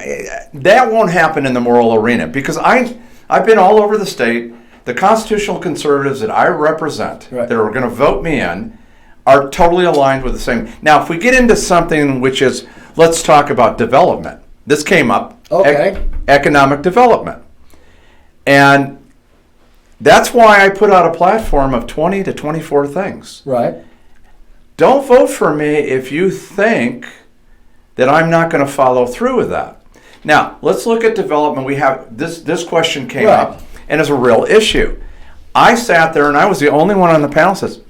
That won't happen in the moral arena because I've been all over the state. The constitutional conservatives that I represent that are going to vote me in are totally aligned with the same. Now, if we get into something which is, let's talk about development. This came up, economic development. And that's why I put out a platform of 20 to 24 things. Right. Don't vote for me if you think that I'm not going to follow through with that. Now, let's look at development. We have this question came up, and it's a real issue. I sat there, and I was the only one on the panel that says,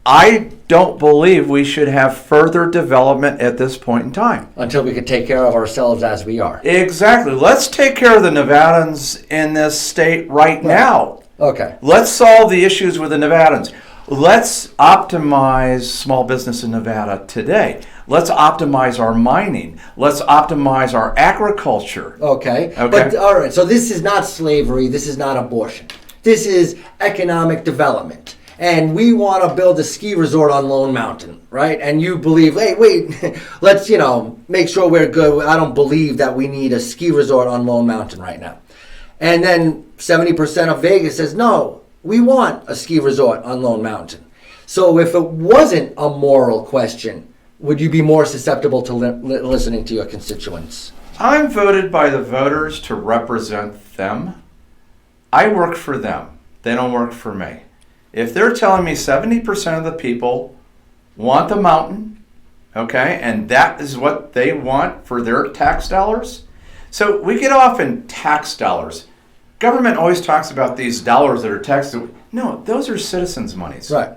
I don't believe we should have further development at this point in time. Until we can take care of ourselves as we are. Exactly. Let's take care of the Nevadans in this state right now. Okay. Let's solve the issues with the Nevadans. Let's optimize small business in Nevada today. Let's optimize our mining. Let's optimize our agriculture. Okay. But all right, so this is not slavery. This is not abortion. this is economic development. And we want to build a ski resort on Lone Mountain, right? And you believe, hey, wait, let's, make sure we're good. I don't believe that we need a ski resort on Lone Mountain right now. And then 70% of Vegas says, no, we want a ski resort on Lone Mountain. So if it wasn't a moral question, would you be more susceptible to listening to your constituents? I'm voted by the voters to represent them. I work for them. They don't work for me. If they're telling me 70% of the people want the mountain, okay, and that is what they want for their tax dollars. So we get off in tax dollars. Government always talks about these dollars that are taxed. No, those are citizens' monies. Right.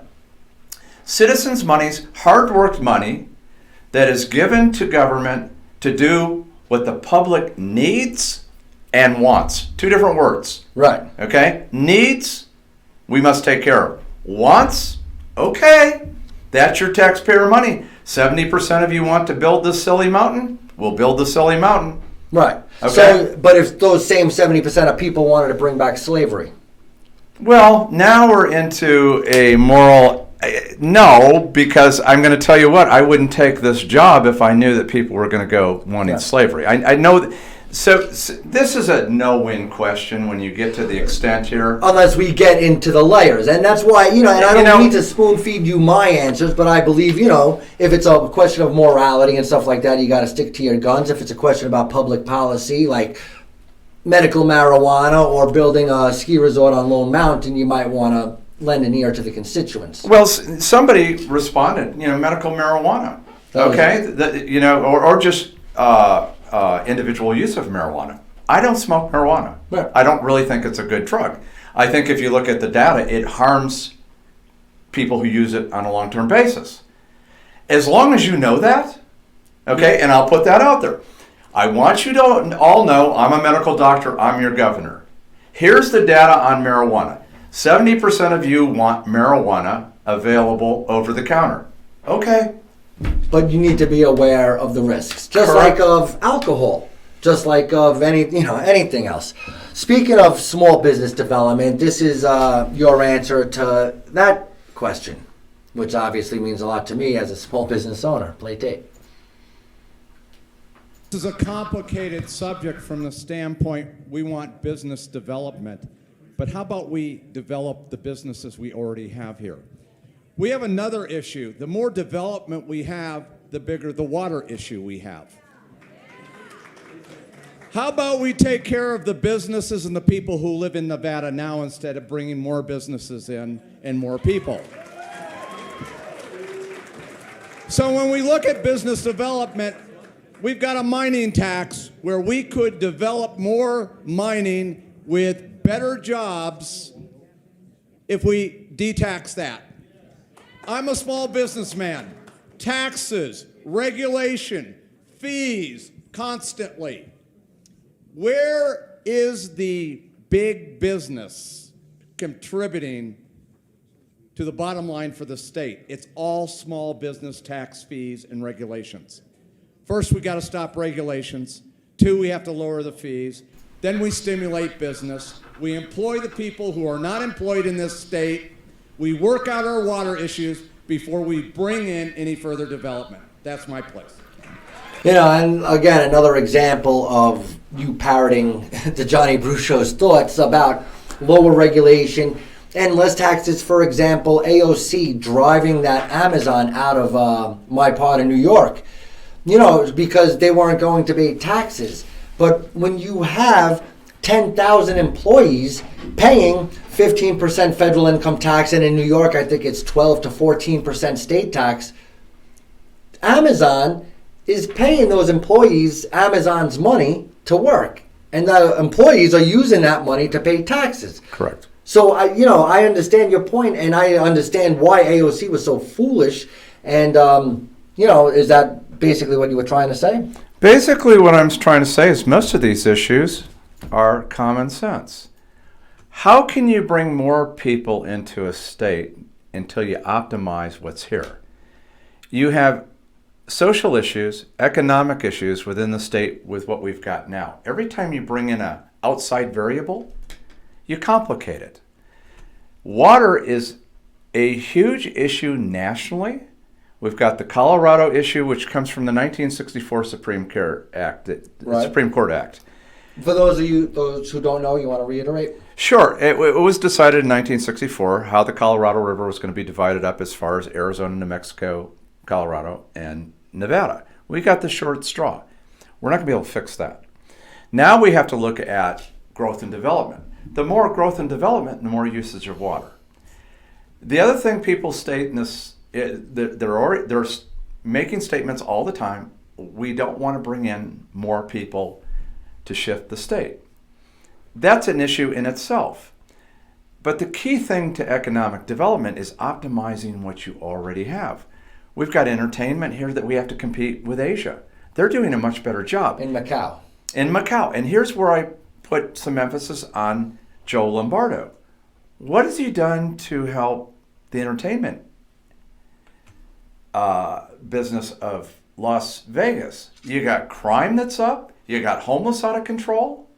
Citizens' monies, hard-worked money that is given to government to do what the public needs and wants. Two different words. Right. Okay? Needs, we must take care of. Wants, okay, that's your taxpayer money. 70% of you want to build this silly mountain, we'll build the silly mountain. Right. Okay. So, but if those same 70% of people wanted to bring back slavery? Well, now we're into a moral, no, because I'm going to tell you what, I wouldn't take this job if I knew that people were going to go wanting slavery. I know that. So this is a no-win question when you get to the extent here. Unless we get into the layers. And that's why, and I don't need to spoon-feed you my answers, but I believe, if it's a question of morality and stuff like that, you got to stick to your guns. If it's a question about public policy, like medical marijuana or building a ski resort on Lone Mountain, you might want to lend an ear to the constituents. Well, somebody responded, medical marijuana, okay? Or just... individual use of marijuana. I don't smoke marijuana. Right. I don't really think it's a good drug. I think if you look at the data, it harms people who use it on a long-term basis. As long as you know that, okay, and I'll put that out there. I want you to all know I'm a medical doctor, I'm your governor. Here's the data on marijuana. 70% of you want marijuana available over the counter. Okay. But you need to be aware of the risks, just Correct. like of alcohol, just like of anything else. Speaking of small business development, this is your answer to that question, which obviously means a lot to me as a small business owner. Play tape. This is a complicated subject from the standpoint we want business development, but how about we develop the businesses we already have here? We have another issue. The more development we have, the bigger the water issue we have. How about we take care of the businesses and the people who live in Nevada now instead of bringing more businesses in and more people? So when we look at business development, we've got a mining tax where we could develop more mining with better jobs if we de-tax that. I'm a small businessman. Taxes, regulation, fees, constantly. Where is the big business contributing to the bottom line for the state? It's all small business tax fees and regulations. First, we got to stop regulations. Two, we have to lower the fees. Then we stimulate business. We employ the people who are not employed in this state. We work out our water issues before we bring in any further development. That's my place. And again, another example of you parroting the Johnny Brew Show's thoughts about lower regulation and less taxes. For example, AOC driving that Amazon out of my part of New York, because they weren't going to pay taxes. But when you have 10,000 employees paying 15% federal income tax, and in New York, I think it's 12 to 14% state tax, Amazon is paying those employees Amazon's money to work. And the employees are using that money to pay taxes. Correct. So, I understand your point, and I understand why AOC was so foolish. And, is that basically what you were trying to say? Basically, what I'm trying to say is most of these issues are common sense. How can you bring more people into a state until you optimize what's here? You have social issues, economic issues within the state with what we've got now. Every time you bring in an outside variable, you complicate it. Water is a huge issue nationally. We've got the Colorado issue, which comes from the 1964 Supreme Court Act. Right. Supreme Court Act. For those who don't know, you want to reiterate? Sure. It was decided in 1964 how the Colorado River was going to be divided up as far as Arizona, New Mexico, Colorado, and Nevada. We got the short straw. We're not going to be able to fix that. Now we have to look at growth and development. The more growth and development, the more usage of water. The other thing people state in this, they're making statements all the time. We don't want to bring in more people to shift the state. That's an issue in itself. But the key thing to economic development is optimizing what you already have. We've got entertainment here that we have to compete with Asia. They're doing a much better job. In Macau. And here's where I put some emphasis on Joe Lombardo. What has he done to help the entertainment business of Las Vegas? You got crime that's up. You got homeless out of control.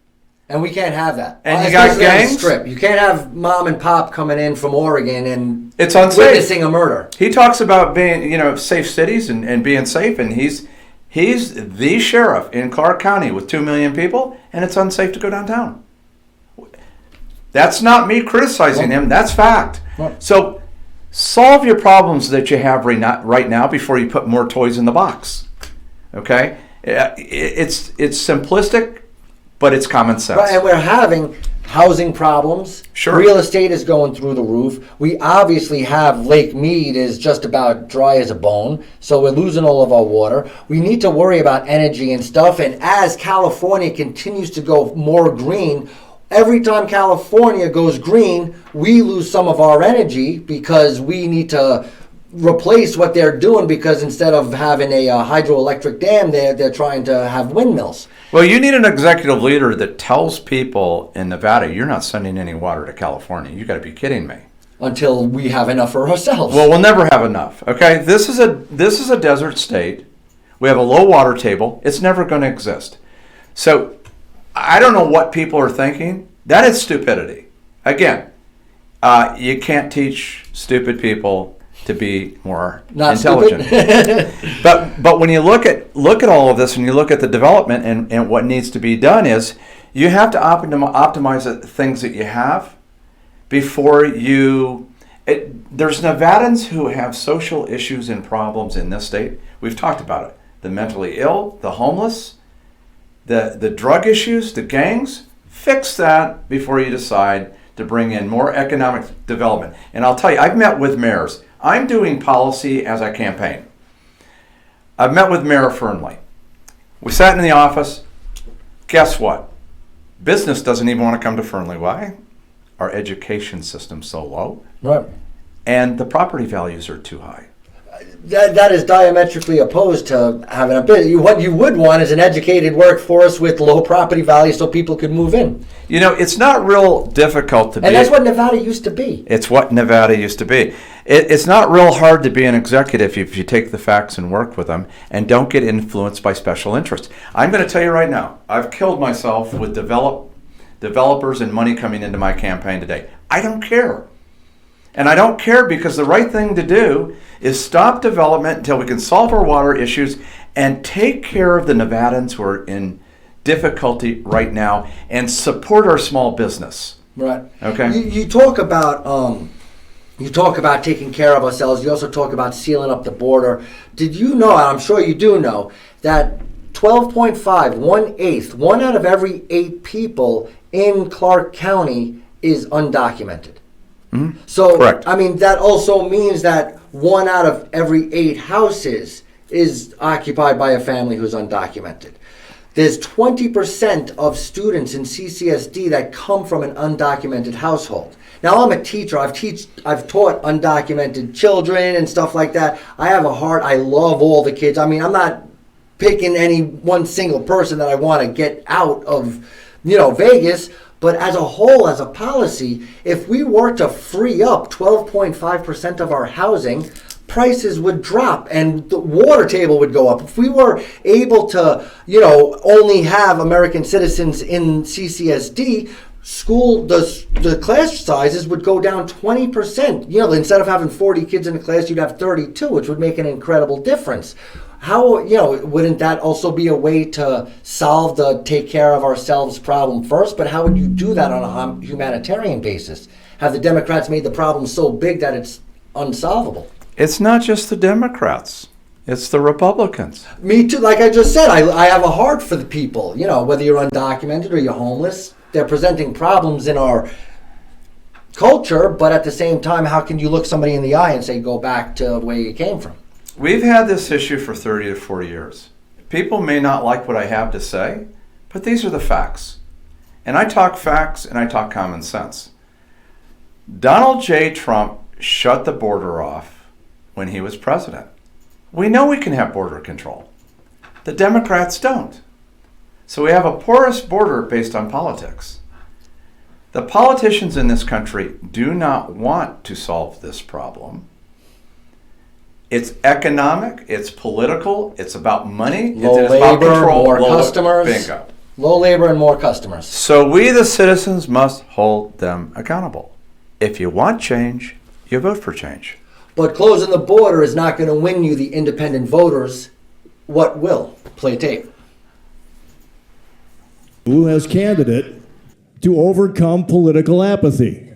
And we can't have that. And you got Especially on the gangs? Strip. You can't have mom and pop coming in from Oregon and It's unsafe. witnessing a murder. He talks about being, safe cities and being safe, and he's the sheriff in Clark County with 2 million people, and it's unsafe to go downtown. That's not me criticizing him. That's fact. Right. So solve your problems that you have right now before you put more toys in the box. Okay? It's simplistic, but it's common sense. Right, and we're having housing problems. Sure. Real estate is going through the roof. We obviously have Lake Mead is just about dry as a bone, so we're losing all of our water. We need to worry about energy and stuff, and as California continues to go more green, every time California goes green, we lose some of our energy because we need to replace what they're doing, because instead of having a hydroelectric dam, they're trying to have windmills. Well, you need an executive leader that tells people in Nevada, you're not sending any water to California. You got to be kidding me. Until we have enough for ourselves. Well, we'll never have enough. Okay, this is a desert state. We have a low water table. It's never going to exist. So I don't know what people are thinking. That is stupidity. Again, you can't teach stupid people to be more Not intelligent. but when you look at all of this and you look at the development and what needs to be done is you have to optimize the things that you have before you. There's Nevadans who have social issues and problems in this state. We've talked about it. The mentally ill, the homeless, the drug issues, the gangs. Fix that before you decide to bring in more economic development. And I'll tell you, I've met with mayors. I'm doing policy as I campaign. I've met with Mayor Fernley. We sat in the office. Guess what? Business doesn't even want to come to Fernley. Why? Our education system's so low. Right. And the property values are too high. That is diametrically opposed to having a bit. What you would want is an educated workforce with low property values so people could move in. It's not real difficult to be. And that's what Nevada used to be. It's what Nevada used to be. It's not real hard to be an executive if you take the facts and work with them and don't get influenced by special interests. I'm going to tell you right now, I've killed myself with developers and money coming into my campaign today. I don't care. And I don't care because the right thing to do is stop development until we can solve our water issues and take care of the Nevadans who are in difficulty right now and support our small business. Right. Okay. You talk about taking care of ourselves. You also talk about sealing up the border. Did you know, and I'm sure you do know, that 12.5, 1/8, 1 out of every 8 people in Clark County is undocumented? Mm-hmm. So, correct. I mean, that also means that 1 out of every 8 houses is occupied by a family who's undocumented. There's 20% of students in CCSD that come from an undocumented household. Now, I'm a teacher. I've taught undocumented children and stuff like that. I have a heart. I love all the kids. I mean, I'm not picking any one single person that I want to get out of, Vegas. But as a whole, as a policy, if we were to free up 12.5% of our housing, prices would drop and the water table would go up. If we were able to, only have American citizens in CCSD, the class sizes would go down 20%. Instead of having 40 kids in a class, you'd have 32, which would make an incredible difference. How, wouldn't that also be a way to solve the take care of ourselves problem first? But how would you do that on a humanitarian basis? Have the Democrats made the problem so big that it's unsolvable? It's not just the Democrats. It's the Republicans. Me too. Like I just said, I have a heart for the people. Whether you're undocumented or you're homeless, they're presenting problems in our culture. But at the same time, how can you look somebody in the eye and say, go back to where you came from? We've had this issue for 30 to 40 years. People may not like what I have to say, but these are the facts. And I talk facts and I talk common sense. Donald J. Trump shut the border off when he was president. We know we can have border control. The Democrats don't. So we have a porous border based on politics. The politicians in this country do not want to solve this problem. It's economic, it's political, it's about money, Low it's labor, about control. more customers. Bingo. Low labor and more customers. So we, the citizens, must hold them accountable. If you want change, you vote for change. But closing the border is not going to win you the independent voters. What will? Play tape. Who as candidate to overcome political apathy?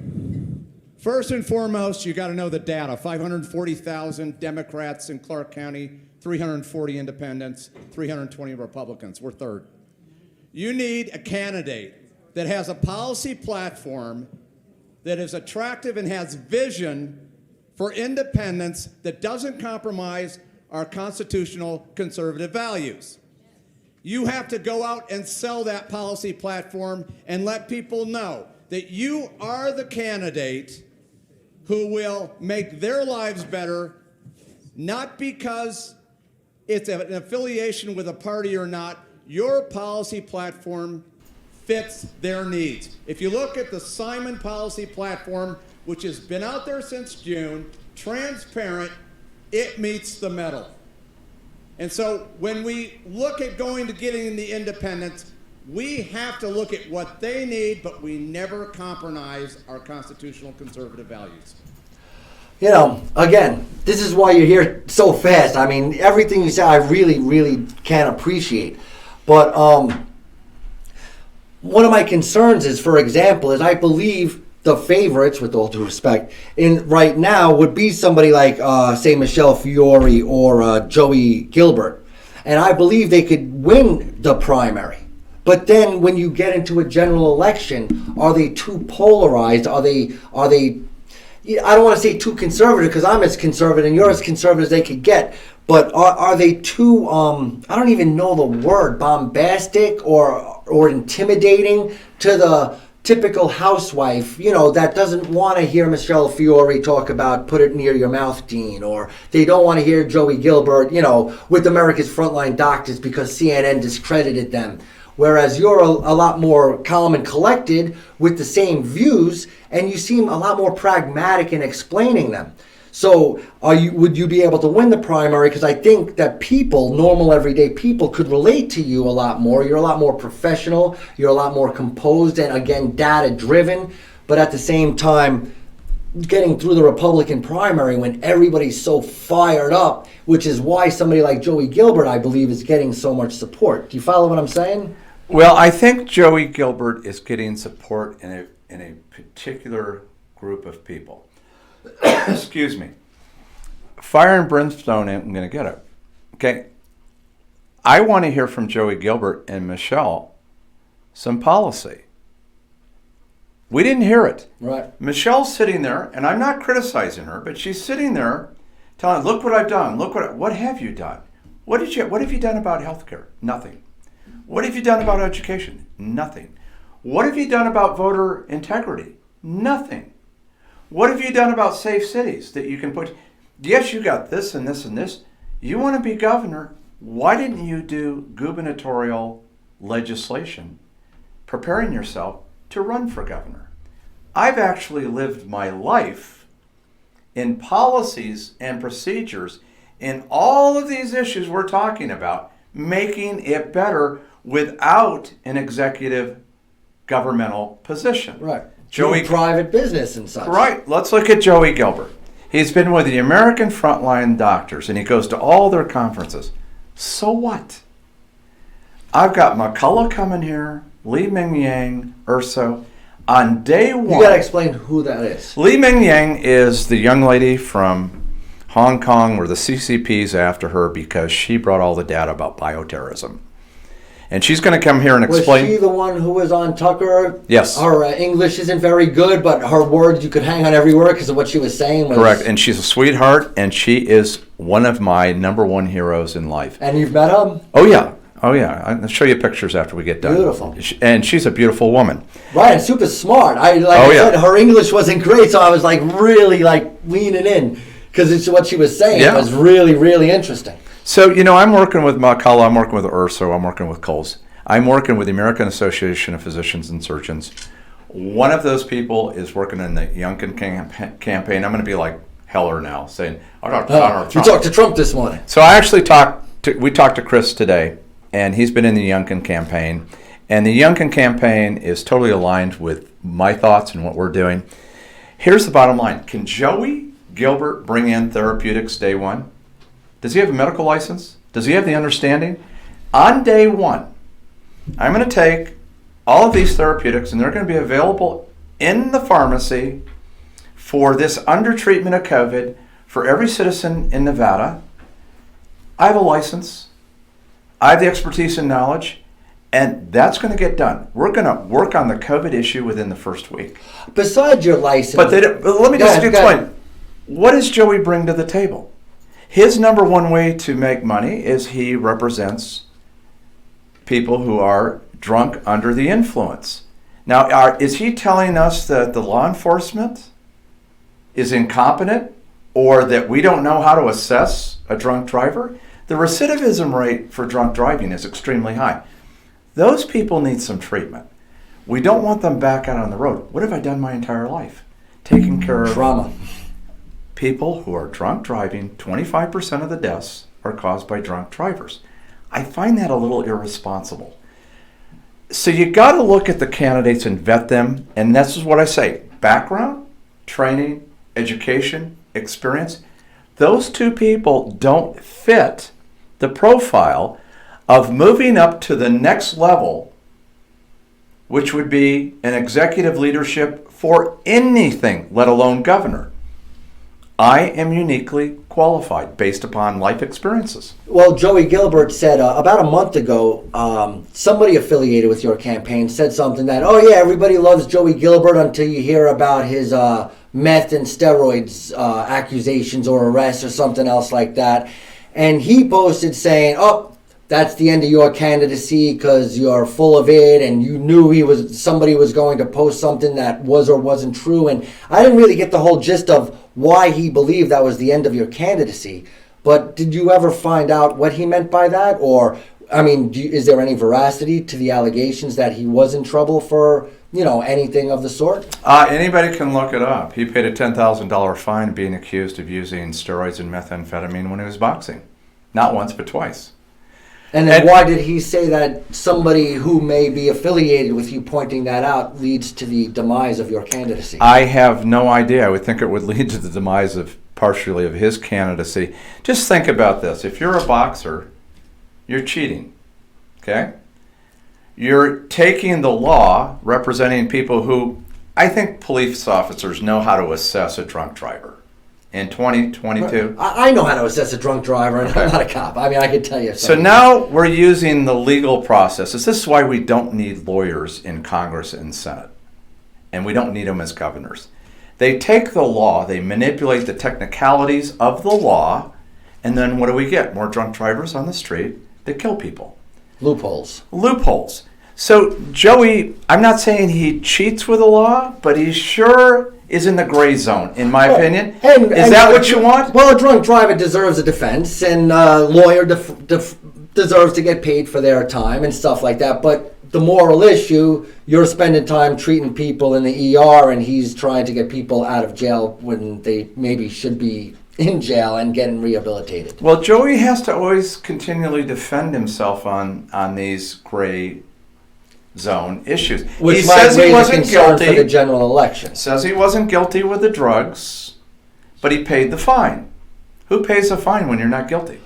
First and foremost, you got to know the data. 540,000 Democrats in Clark County, 340 independents, 320 Republicans. We're third. You need a candidate that has a policy platform that is attractive and has vision for independence that doesn't compromise our constitutional conservative values. You have to go out and sell that policy platform and let people know that you are the candidate who will make their lives better, not because it's an affiliation with a party or not. Your policy platform fits their needs. If you look at the Simon policy platform, which has been out there since June, transparent, it meets the medal. And so when we look at going to getting the independents, we have to look at what they need, but we never compromise our constitutional conservative values. Again, this is why you're here so fast. I mean, everything you say, I really, really can appreciate. But one of my concerns is, for example, is I believe the favorites, with all due respect, in right now would be somebody like, say, Michele Fiore or Joey Gilbert. And I believe they could win the primary. But then when you get into a general election, are they too polarized? Are they I don't want to say too conservative, because I'm as conservative and you're as conservative as they could get. But are they too, I don't even know the word, bombastic or intimidating to the typical housewife, that doesn't want to hear Michele Fiore talk about put it near your mouth, Dean, or they don't want to hear Joey Gilbert, with America's frontline doctors because CNN discredited them. Whereas you're a lot more calm and collected with the same views, and you seem a lot more pragmatic in explaining them. So would you be able to win the primary? Because I think that people, normal everyday people, could relate to you a lot more. You're a lot more professional. You're a lot more composed and, again, data driven. But at the same time, getting through the Republican primary when everybody's so fired up, which is why somebody like Joey Gilbert, I believe, is getting so much support. Do you follow what I'm saying? Well, I think Joey Gilbert is getting support in a particular group of people. Excuse me. Fire and brimstone ain't going to get it. Okay. I want to hear from Joey Gilbert and Michele some policy. We didn't hear it. Right. Michelle's sitting there, and I'm not criticizing her, but she's sitting there telling, look what I've done. Look what have you done? What have you done about healthcare? Nothing. What have you done about education? Nothing. What have you done about voter integrity? Nothing. What have you done about safe cities that you can put? Yes, you got this and this and this. You want to be governor. Why didn't you do gubernatorial legislation, preparing yourself to run for governor? I've actually lived my life in policies and procedures in all of these issues we're talking about, making it better without an executive governmental position. Right. Joey, private business and such. right. Let's look at Joey Gilbert. He's been with the American Frontline Doctors, and he goes to all their conferences. So what? I've got McCullough coming here, Li Mingyang, Urso. On day one... You got to explain who that is. Li Mingyang is the young lady from Hong Kong where the CCP's after her because she brought all the data about bioterrorism. And she's going to come here and explain... Was she the one who was on Tucker? Yes. Her English isn't very good, but her words, you could hang on every word because of what she was saying. Correct. And she's a sweetheart, and she is one of my number one heroes in life. And you've met her? Oh, yeah. Oh, yeah. I'll show you pictures after we get done. Beautiful. And she's a beautiful woman. Right, and super smart. I said, her English wasn't great, so I was really leaning in because it's what she was saying. Yeah. It was really, really interesting. So, I'm working with McCullough, I'm working with Urso, I'm working with Coles. I'm working with the American Association of Physicians and Surgeons. One of those people is working in the Youngkin campaign. I'm going to be like Heller now, saying, I talked to Donald Trump. You talked to Trump this morning. So I actually we talked to Chris today, and he's been in the Youngkin campaign. And the Youngkin campaign is totally aligned with my thoughts and what we're doing. Here's the bottom line. Can Joey Gilbert bring in therapeutics day one? Does he have a medical license? Does he have the understanding? On day one, I'm going to take all of these therapeutics, and they're going to be available in the pharmacy for this undertreatment of COVID for every citizen in Nevada. I have a license. I have the expertise and knowledge, and that's going to get done. We're going to work on the COVID issue within the first week. Besides your license... But let me just explain. What does Joey bring to the table? His number one way to make money is he represents people who are drunk under the influence. Now, is he telling us that the law enforcement is incompetent or that we don't know how to assess a drunk driver? The recidivism rate for drunk driving is extremely high. Those people need some treatment. We don't want them back out on the road. What have I done my entire life? Taking care of trauma. People who are drunk driving. 25% of the deaths are caused by drunk drivers. I find that a little irresponsible. So you got to look at the candidates and vet them, and this is what I say. Background, training, education, experience. Those two people don't fit the profile of moving up to the next level, which would be an executive leadership for anything, let alone governor. I am uniquely qualified based upon life experiences. Well, Joey Gilbert said about a month ago, somebody affiliated with your campaign said something that, oh yeah, everybody loves Joey Gilbert until you hear about his meth and steroids accusations or arrests or something else like that. And he posted saying, oh, that's the end of your candidacy because you're full of it, and you knew somebody was going to post something that was or wasn't true. And I didn't really get the whole gist of why he believed that was the end of your candidacy. But did you ever find out what he meant by that? Or, I mean, is there any veracity to the allegations that he was in trouble for, anything of the sort? Anybody can look it up. He paid a $10,000 fine being accused of using steroids and methamphetamine when he was boxing. Not once, but twice. And then why did he say that somebody who may be affiliated with you pointing that out leads to the demise of your candidacy? I have no idea. I would think it would lead to the demise of partially of his candidacy. Just think about this. If you're a boxer, you're cheating, okay? You're taking the law, representing people who, I think police officers know how to assess a drunk driver. In 2022? I know how to assess a drunk driver, and I'm not a cop. I mean, I can tell you. So now we're using the legal processes. This is why we don't need lawyers in Congress and Senate. And we don't need them as governors. They take the law, they manipulate the technicalities of the law, and then what do we get? More drunk drivers on the street that kill people. Loopholes. So Joey, I'm not saying he cheats with the law, but he sure is in the gray zone, in my opinion. Is that what you want? Well, a drunk driver deserves a defense, and a lawyer deserves to get paid for their time and stuff like that. But the moral issue, you're spending time treating people in the ER, and he's trying to get people out of jail when they maybe should be in jail and getting rehabilitated. Well, Joey has to always continually defend himself on these gray zone issues. Which he might says he raise a wasn't concern guilty. for the general election. Says he wasn't guilty with the drugs, but he paid the fine. Who pays a fine when you're not guilty?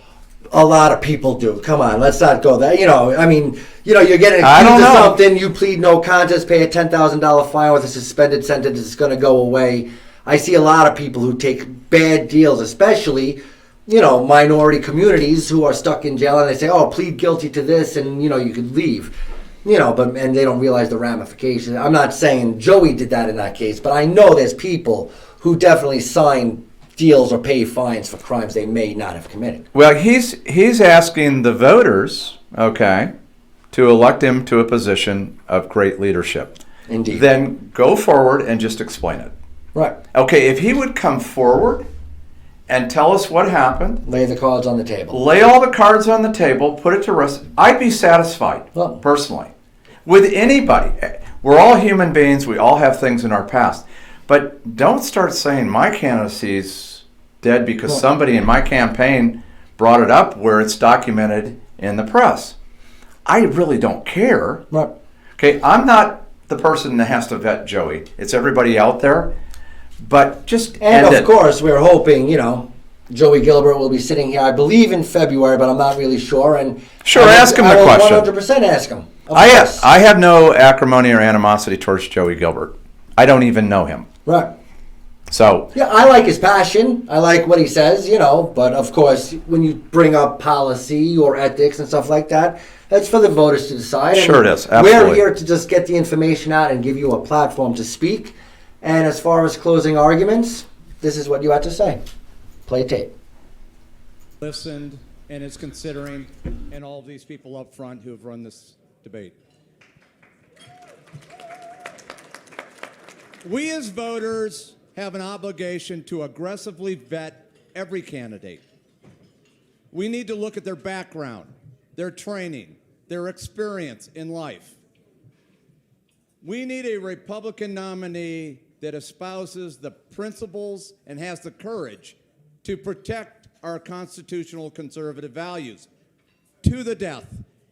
A lot of people do. Come on, let's not go there. I mean, you're getting I don't accused of know. something, you plead no contest, pay a $10,000 fine with a suspended sentence, it's going to go away. I see a lot of people who take bad deals, especially, minority communities who are stuck in jail, and they say, oh, plead guilty to this, and, you could leave. And they don't realize the ramifications. I'm not saying Joey did that in that case, but I know there's people who definitely sign deals or pay fines for crimes they may not have committed. Well, he's asking the voters, okay, to elect him to a position of great leadership. Indeed. Then go forward and just explain it. Right. Okay, if he would come forward and tell us what happened, Lay the cards on the table. lay all the cards on the table, put it to rest, I'd be satisfied, Well. personally. With anybody. We're all human beings. We all have things in our past. But don't start saying my candidacy's dead because somebody in my campaign brought it up where it's documented in the press. I really don't care. Right. Okay, I'm not the person that has to vet Joey. It's everybody out there. But just And end of it. course, we're hoping, Joey Gilbert will be sitting here, I believe, in February, but I'm not really sure. And Sure, ask him the question. I will 100% ask him. Of I course. have no acrimony or animosity towards Joey Gilbert. I don't even know him. Right. So Yeah, I like his passion. I like what he says, but of course, when you bring up policy or ethics and stuff like that, that's for the voters to decide. And Sure it is, We're absolutely. here to just get the information out and give you a platform to speak. And as far as closing arguments, this is what you had to say. Play tape. Listened and is considering, and all of these people up front who have run this debate. We as voters have an obligation to aggressively vet every candidate. We need to look at their background, their training, their experience in life. We need a Republican nominee that espouses the principles and has the courage to protect our constitutional conservative values to the death.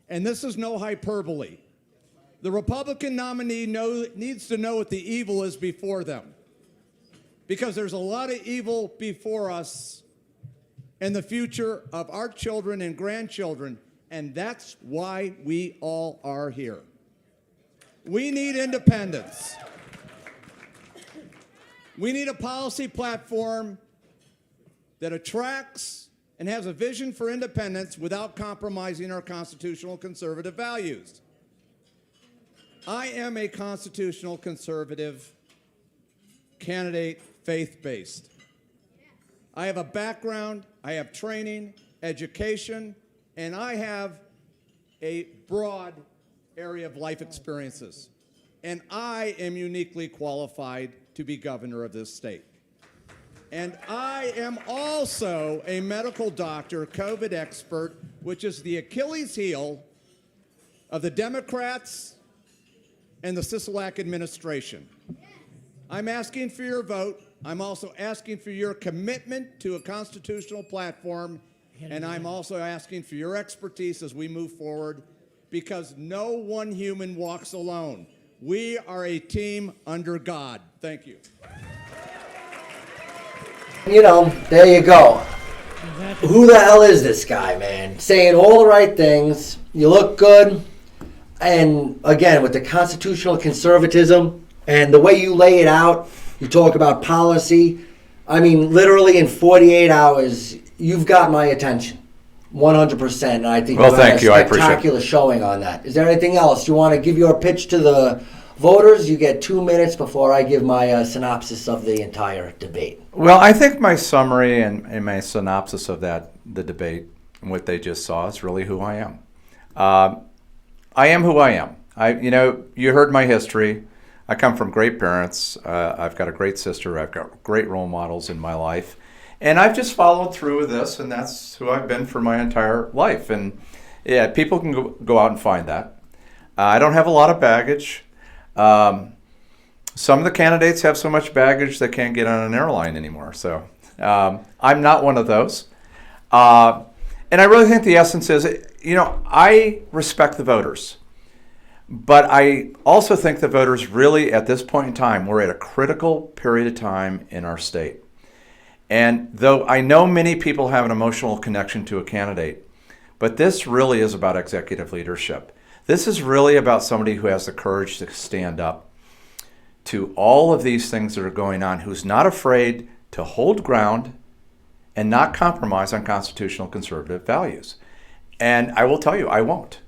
And this is no hyperbole. The Republican nominee needs to know what the evil is before them, because there's a lot of evil before us and the future of our children and grandchildren, and that's why we all are here. We need independence. We need a policy platform that attracts and has a vision for independence without compromising our constitutional conservative values. I am a constitutional conservative candidate, faith-based. I have a background, I have training, education, and I have a broad area of life experiences. And I am uniquely qualified to be governor of this state. And I am also a medical doctor, COVID expert, which is the Achilles heel of the Democrats and the Sisolak administration. I'm asking for your vote. I'm also asking for your commitment to a constitutional platform, and I'm also asking for your expertise as we move forward, because no one human walks alone. We are a team under God. Thank you. There you go. Who the hell is this guy, man? Saying all the right things. You look good. And again, with the constitutional conservatism and the way you lay it out, you talk about policy. I mean, literally in 48 hours, you've got my attention. 100%. And I think Well, you thank had you. a I appreciate it. spectacular showing on that. Is there anything else? You want to give your pitch to the voters? You get 2 minutes before I give my synopsis of the entire debate. Well, I think my summary and my synopsis of the debate and what they just saw is really who I am. I am who I am. You heard my history. I come from great parents. I've got a great sister. I've got great role models in my life. And I've just followed through with this, and that's who I've been for my entire life. And yeah, people can go out and find that. I don't have a lot of baggage. Some of the candidates have so much baggage they can't get on an airline anymore. So I'm not one of those. And I really think the essence is, I respect the voters. But I also think the voters really, at this point in time, we're at a critical period of time in our state. And though I know many people have an emotional connection to a candidate, but this really is about executive leadership. This is really about somebody who has the courage to stand up to all of these things that are going on, who's not afraid to hold ground and not compromise on constitutional conservative values. And I will tell you, I won't.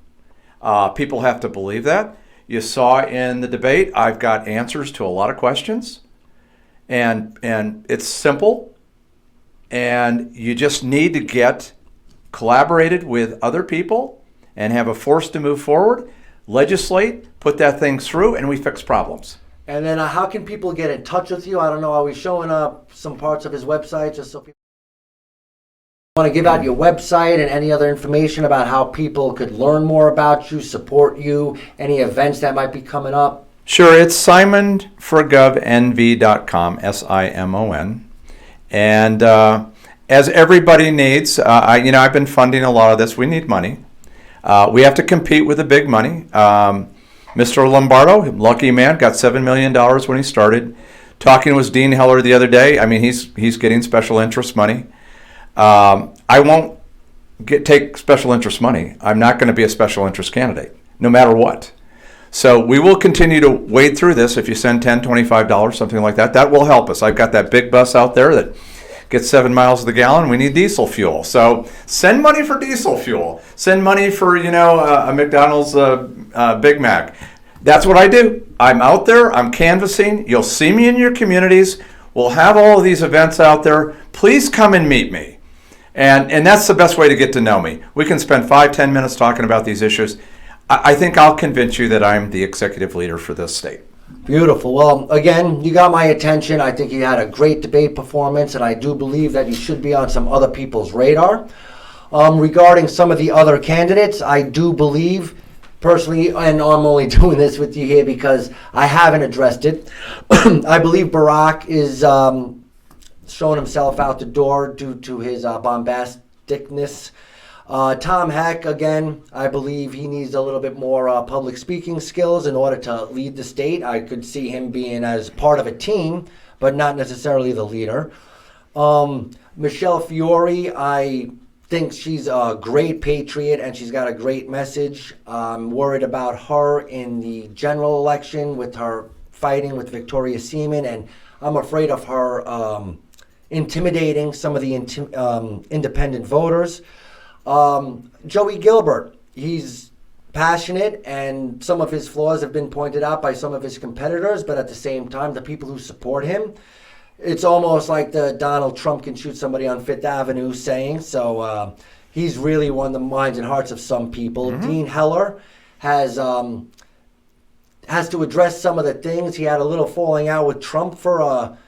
People have to believe that. You saw in the debate, I've got answers to a lot of questions, and it's simple, and you just need to get collaborated with other people and have a force to move forward, legislate, put that thing through, and we fix problems. And then how can people get in touch with you? I don't know, are we showing up some parts of his website just so people want to give out your website and any other information about how people could learn more about you, support you, any events that might be coming up? Sure, it's simonforgovnv.com, SIMON. And as everybody needs, I've been funding a lot of this. We need money. We have to compete with the big money. Mr. Lombardo, lucky man, got $7 million when he started. Talking with Dean Heller the other day, he's getting special interest money. I won't take special interest money. I'm not going to be a special interest candidate, no matter what. So we will continue to wade through this. If you send $10, $25, something like that, that will help us. I've got that big bus out there that gets 7 miles to the gallon. We need diesel fuel. So send money for diesel fuel. Send money for, a McDonald's Big Mac. That's what I do. I'm out there. I'm canvassing. You'll see me in your communities. We'll have all of these events out there. Please come and meet me. And that's the best way to get to know me. We can spend 5-10 minutes talking about these issues. I think I'll convince you that I'm the executive leader for this state. Beautiful. Well, again, you got my attention. I think you had a great debate performance, and I do believe that you should be on some other people's radar. Regarding some of the other candidates, I do believe, personally, and I'm only doing this with you here because I haven't addressed it, I believe Barack is showing himself out the door due to his bombasticness. Tom Heck, again, I believe he needs a little bit more public speaking skills in order to lead the state. I could see him being as part of a team, but not necessarily the leader. Michele Fiore, I think she's a great patriot and she's got a great message. I'm worried about her in the general election with her fighting with Victoria Seaman, and I'm afraid of her intimidating some of the independent voters. Joey Gilbert, he's passionate and some of his flaws have been pointed out by some of his competitors, but at the same time, the people who support him, it's almost like the Donald Trump can shoot somebody on Fifth Avenue saying. So he's really won the minds and hearts of some people. Mm-hmm. Dean Heller has to address some of the things. He had a little falling out with Trump for a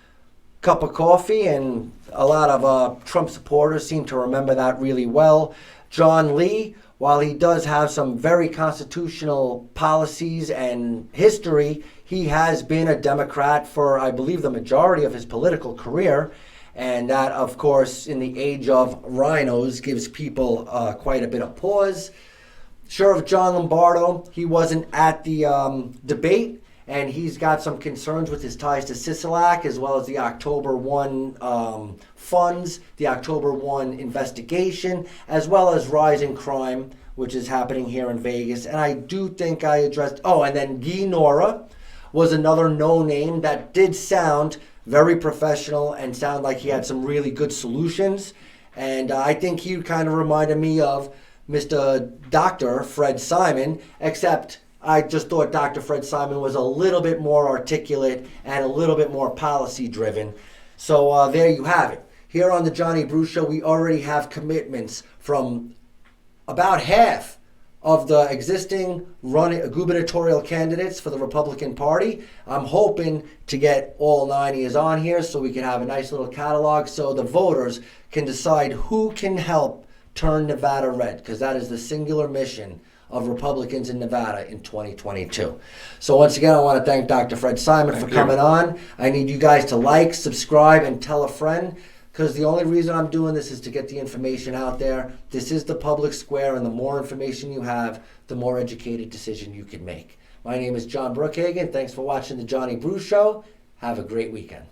cup of coffee, and a lot of Trump supporters seem to remember that really well. John Lee, while he does have some very constitutional policies and history, he has been a Democrat for, I believe, the majority of his political career. And that, of course, in the age of RINOS, gives people quite a bit of pause. Sheriff John Lombardo, he wasn't at the debate, and he's got some concerns with his ties to Sisolak, as well as the October 1 funds, the October 1 investigation, as well as rising crime, which is happening here in Vegas. And I do think I addressed, and then Guy Nora was another no-name that did sound very professional and sound like he had some really good solutions. And I think he kind of reminded me of Mr. Dr. Fred Simon, except I just thought Dr. Fred Simon was a little bit more articulate and a little bit more policy-driven. So there you have it. Here on the Johnny Brew Show, we already have commitments from about half of the existing gubernatorial candidates for the Republican Party. I'm hoping to get all 90 on here so we can have a nice little catalog so the voters can decide who can help turn Nevada red, because that is the singular mission of Republicans in Nevada in 2022. So once again, I want to thank Dr. Fred Simon for coming on. I need you guys to like, subscribe, and tell a friend, because the only reason I'm doing this is to get the information out there. This is the public square, and the more information you have, the more educated decision you can make. My name is John Brookhagen. Thanks for watching The Johnny Brew Show. Have a great weekend.